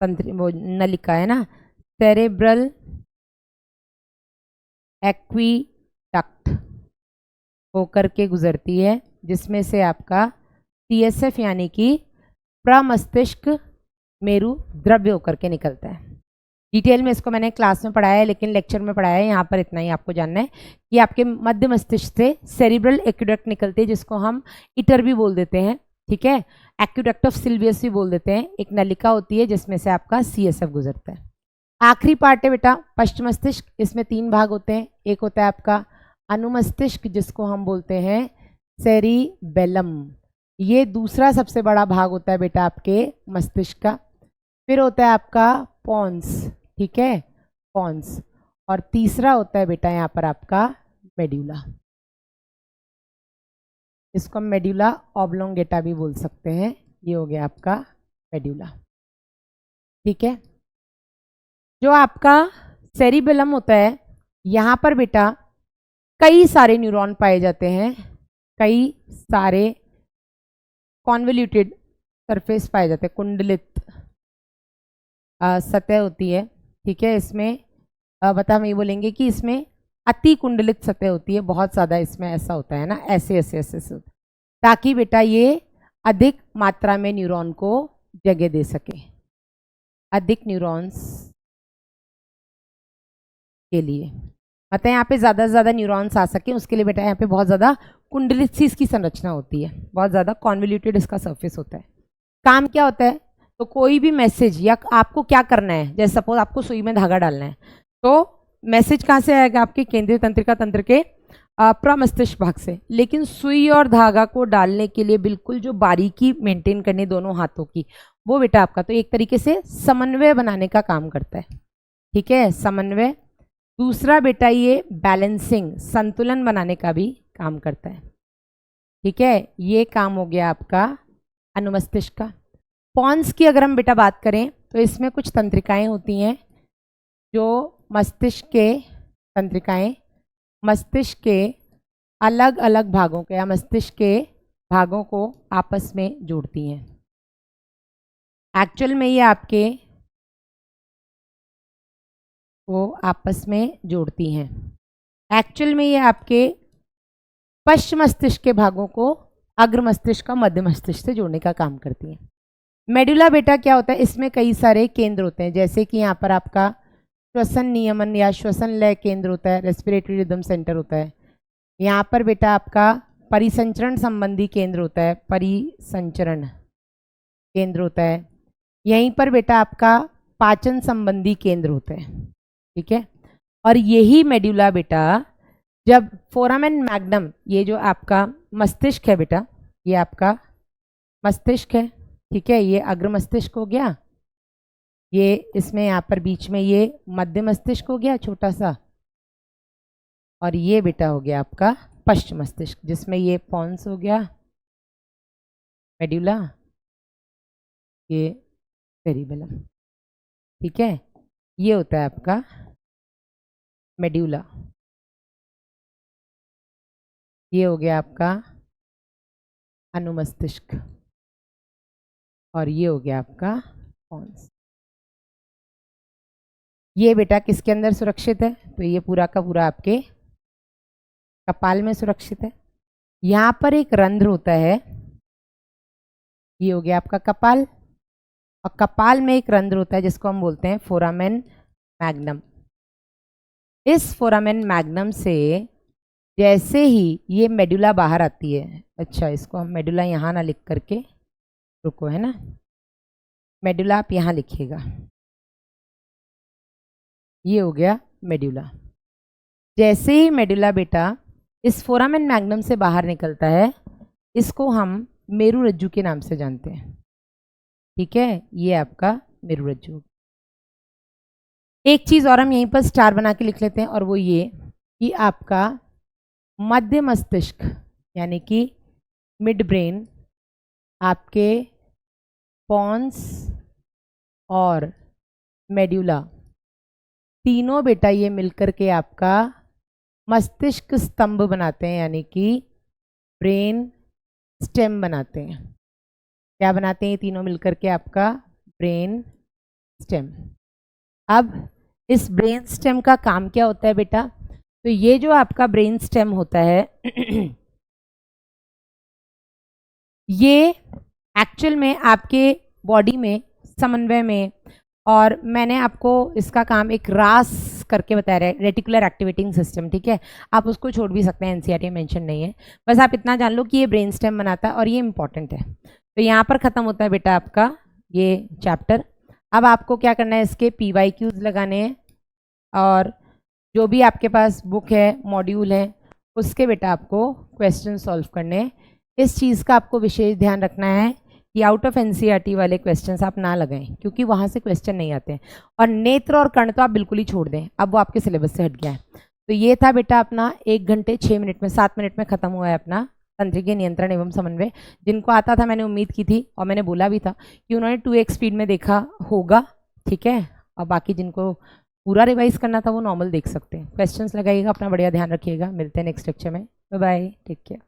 तंत्र, वो नलिका है ना, सेरेब्रल एक्विडक्ट होकर के गुजरती है, जिसमें से आपका सीएसएफ यानी कि प्रमस्तिष्क मेरु द्रव्य होकर के निकलता है। डिटेल में इसको मैंने क्लास में पढ़ाया है, लेकिन लेक्चर में पढ़ाया है, यहाँ पर इतना ही आपको जानना है कि आपके मध्य मस्तिष्क से सेरिब्रल एक्विडक्ट निकलते हैं, जिसको हम इटर भी बोल देते हैं, ठीक है। एक्विडक्ट ऑफ सिल्वियस भी बोल देते हैं। एक नलिका होती है जिसमें से आपका सीएसएफ गुजरता है। आखिरी पार्ट है बेटा पश्चिम मस्तिष्क, इसमें 3 भाग होते हैं। एक होता है आपका अनुमस्तिष्क, जिसको हम बोलते हैं सेरिबेलम, ये दूसरा सबसे बड़ा भाग होता है बेटा आपके मस्तिष्क का। फिर होता है आपका पॉन्स, ठीक है, पॉन्स। और तीसरा होता है बेटा यहाँ पर आपका मेड्यूला, इसको हम मेड्यूला ऑब्लोंगेटा भी बोल सकते हैं। ये हो गया आपका मेड्यूला, ठीक है। जो आपका सेरिबेलम होता है, यहाँ पर बेटा कई सारे न्यूरॉन पाए जाते हैं, कई सारे कॉन्वोल्यूटेड सरफेस पाए जाते हैं, कुंडलित सतह होती है, ठीक है। इसमें बता हम ये बोलेंगे कि इसमें अति कुंडलित सतह होती है, बहुत ज़्यादा इसमें ऐसा होता है ना, ऐसे ऐसे ऐसे ऐसे होता है, ताकि बेटा ये अधिक मात्रा में न्यूरॉन को जगह दे सके, अधिक न्यूरॉन्स के लिए, मतलब यहाँ पे ज़्यादा से ज़्यादा न्यूरॉन्स आ सके, उसके लिए बेटा यहाँ पे बहुत ज़्यादा कुंडलित सी इसकी संरचना होती है, बहुत ज़्यादा कॉन्वोल्यूटेड इसका सरफेस होता है। काम क्या होता है, तो कोई भी मैसेज या आपको क्या करना है, जैसे सपोज आपको सुई में धागा डालना है, तो मैसेज कहाँ से आएगा, आपके केंद्रीय तंत्रिका तंत्र के प्रमस्तिष्क भाग से। लेकिन सुई और धागा को डालने के लिए बिल्कुल जो बारीकी मेंटेन करनी दोनों हाथों की, वो बेटा आपका तो एक तरीके से समन्वय बनाने का काम करता है, ठीक है, समन्वय। दूसरा बेटा ये बैलेंसिंग, संतुलन बनाने का भी काम करता है, ठीक है। ये काम हो गया आपका अनुमस्तिष्क का। पॉन्स की अगर हम बेटा बात करें तो इसमें कुछ तंत्रिकाएं होती हैं जो मस्तिष्क के तंत्रिकाएं मस्तिष्क के अलग अलग भागों के या मस्तिष्क के भागों को आपस में जोड़ती हैं। एक्चुअल में ये आपके को आपस में जोड़ती हैं। एक्चुअल में ये आपके पश्चिम मस्तिष्क के भागों को अग्र मस्तिष्क का मध्य मस्तिष्क से जोड़ने का काम करती हैं। मेडुला बेटा क्या होता है, इसमें कई सारे केंद्र होते हैं, जैसे कि यहाँ पर आपका श्वसन नियमन या श्वसन लय केंद्र होता है, रेस्पिरेटरी रिदम सेंटर होता है। यहाँ पर बेटा आपका परिसंचरण संबंधी केंद्र होता है, परिसंचरण केंद्र होता है। यहीं पर बेटा आपका पाचन संबंधी केंद्र होता है, ठीक है। और यही मेड्यूला बेटा जब फोरामेन मैग्नम, ये जो आपका मस्तिष्क है बेटा, ये आपका मस्तिष्क है, ठीक है, ये अग्र मस्तिष्क हो गया, ये इसमें यहाँ पर बीच में ये मध्य मस्तिष्क हो गया छोटा सा, और ये बेटा हो गया आपका पश्च मस्तिष्क, जिसमें ये पॉन्स हो गया मेड्यूला, ये पेरिबेलम, ठीक है। ये होता है आपका मेड्यूला, ये हो गया आपका अनुमस्तिष्क, और ये हो गया आपका पॉन्स। ये बेटा किसके अंदर सुरक्षित है? तो ये पूरा का पूरा आपके कपाल में सुरक्षित है। यहाँ पर एक रंध्र होता है, ये हो गया आपका कपाल, और कपाल में एक रंध्र होता है जिसको हम बोलते हैं फोरामेन मैग्नम। इस फोरामेन मैग्नम से जैसे ही ये मेडुला बाहर आती है, अच्छा इसको हम मेडुला यहाँ ना लिख करके, रुको है ना, मेडुला आप यहाँ लिखिएगा, ये हो गया मेडुला। जैसे ही मेडुला बेटा इस फोरामेन मैग्नम से बाहर निकलता है, इसको हम मेरुरज्जु के नाम से जानते हैं, ठीक है, ये आपका मेरुरज्जु। एक चीज और हम यहीं पर स्टार बना के लिख लेते हैं, और वो ये कि आपका मध्य मस्तिष्क यानी कि मिड ब्रेन, आपके पॉन्स और मेड्यूला तीनों बेटा ये मिलकर के आपका मस्तिष्क स्तंभ बनाते हैं, यानी कि ब्रेन स्टेम बनाते हैं। क्या बनाते हैं ये तीनों मिलकर के? आपका ब्रेन स्टेम। अब इस ब्रेन स्टेम का काम क्या होता है बेटा? तो ये जो आपका ब्रेन स्टेम होता है ये एक्चुअल में आपके बॉडी में समन्वय में, और मैंने आपको इसका काम एक रास करके बताया है, रेटिकुलर एक्टिवेटिंग सिस्टम, ठीक है, आप उसको छोड़ भी सकते हैं, एनसीईआरटी में मेंशन नहीं है, बस आप इतना जान लो कि ये ब्रेन स्टेम बनाता है और ये इंपॉर्टेंट है। तो यहाँ पर ख़त्म होता है बेटा आपका ये चैप्टर। अब आपको क्या करना है, इसके PYQs लगाने हैं, और जो भी आपके पास बुक है, मॉड्यूल है, उसके बेटा आपको क्वेश्चन सॉल्व करने हैं। इस चीज़ का आपको विशेष ध्यान रखना है कि आउट ऑफ एनसीईआरटी वाले क्वेश्चंस आप ना लगाएं, क्योंकि वहाँ से क्वेश्चन नहीं आते हैं। और नेत्र और कर्ण तो आप बिल्कुल ही छोड़ दें, अब वो आपके सिलेबस से हट गया है। तो ये था बेटा अपना 1 घंटे 6 मिनट में 7 मिनट में ख़त्म हुआ है अपना तंत्रिकीय नियंत्रण एवं समन्वय। जिनको आता था मैंने उम्मीद की थी, और मैंने बोला भी था कि उन्होंने 2x स्पीड में देखा होगा, ठीक है। और बाकी जिनको पूरा रिवाइज करना था वो नॉर्मल देख सकते हैं। क्वेश्चंस लगाइएगा, अपना बढ़िया ध्यान रखिएगा। मिलते हैं नेक्स्ट लेक्चर में। Bye bye, take care.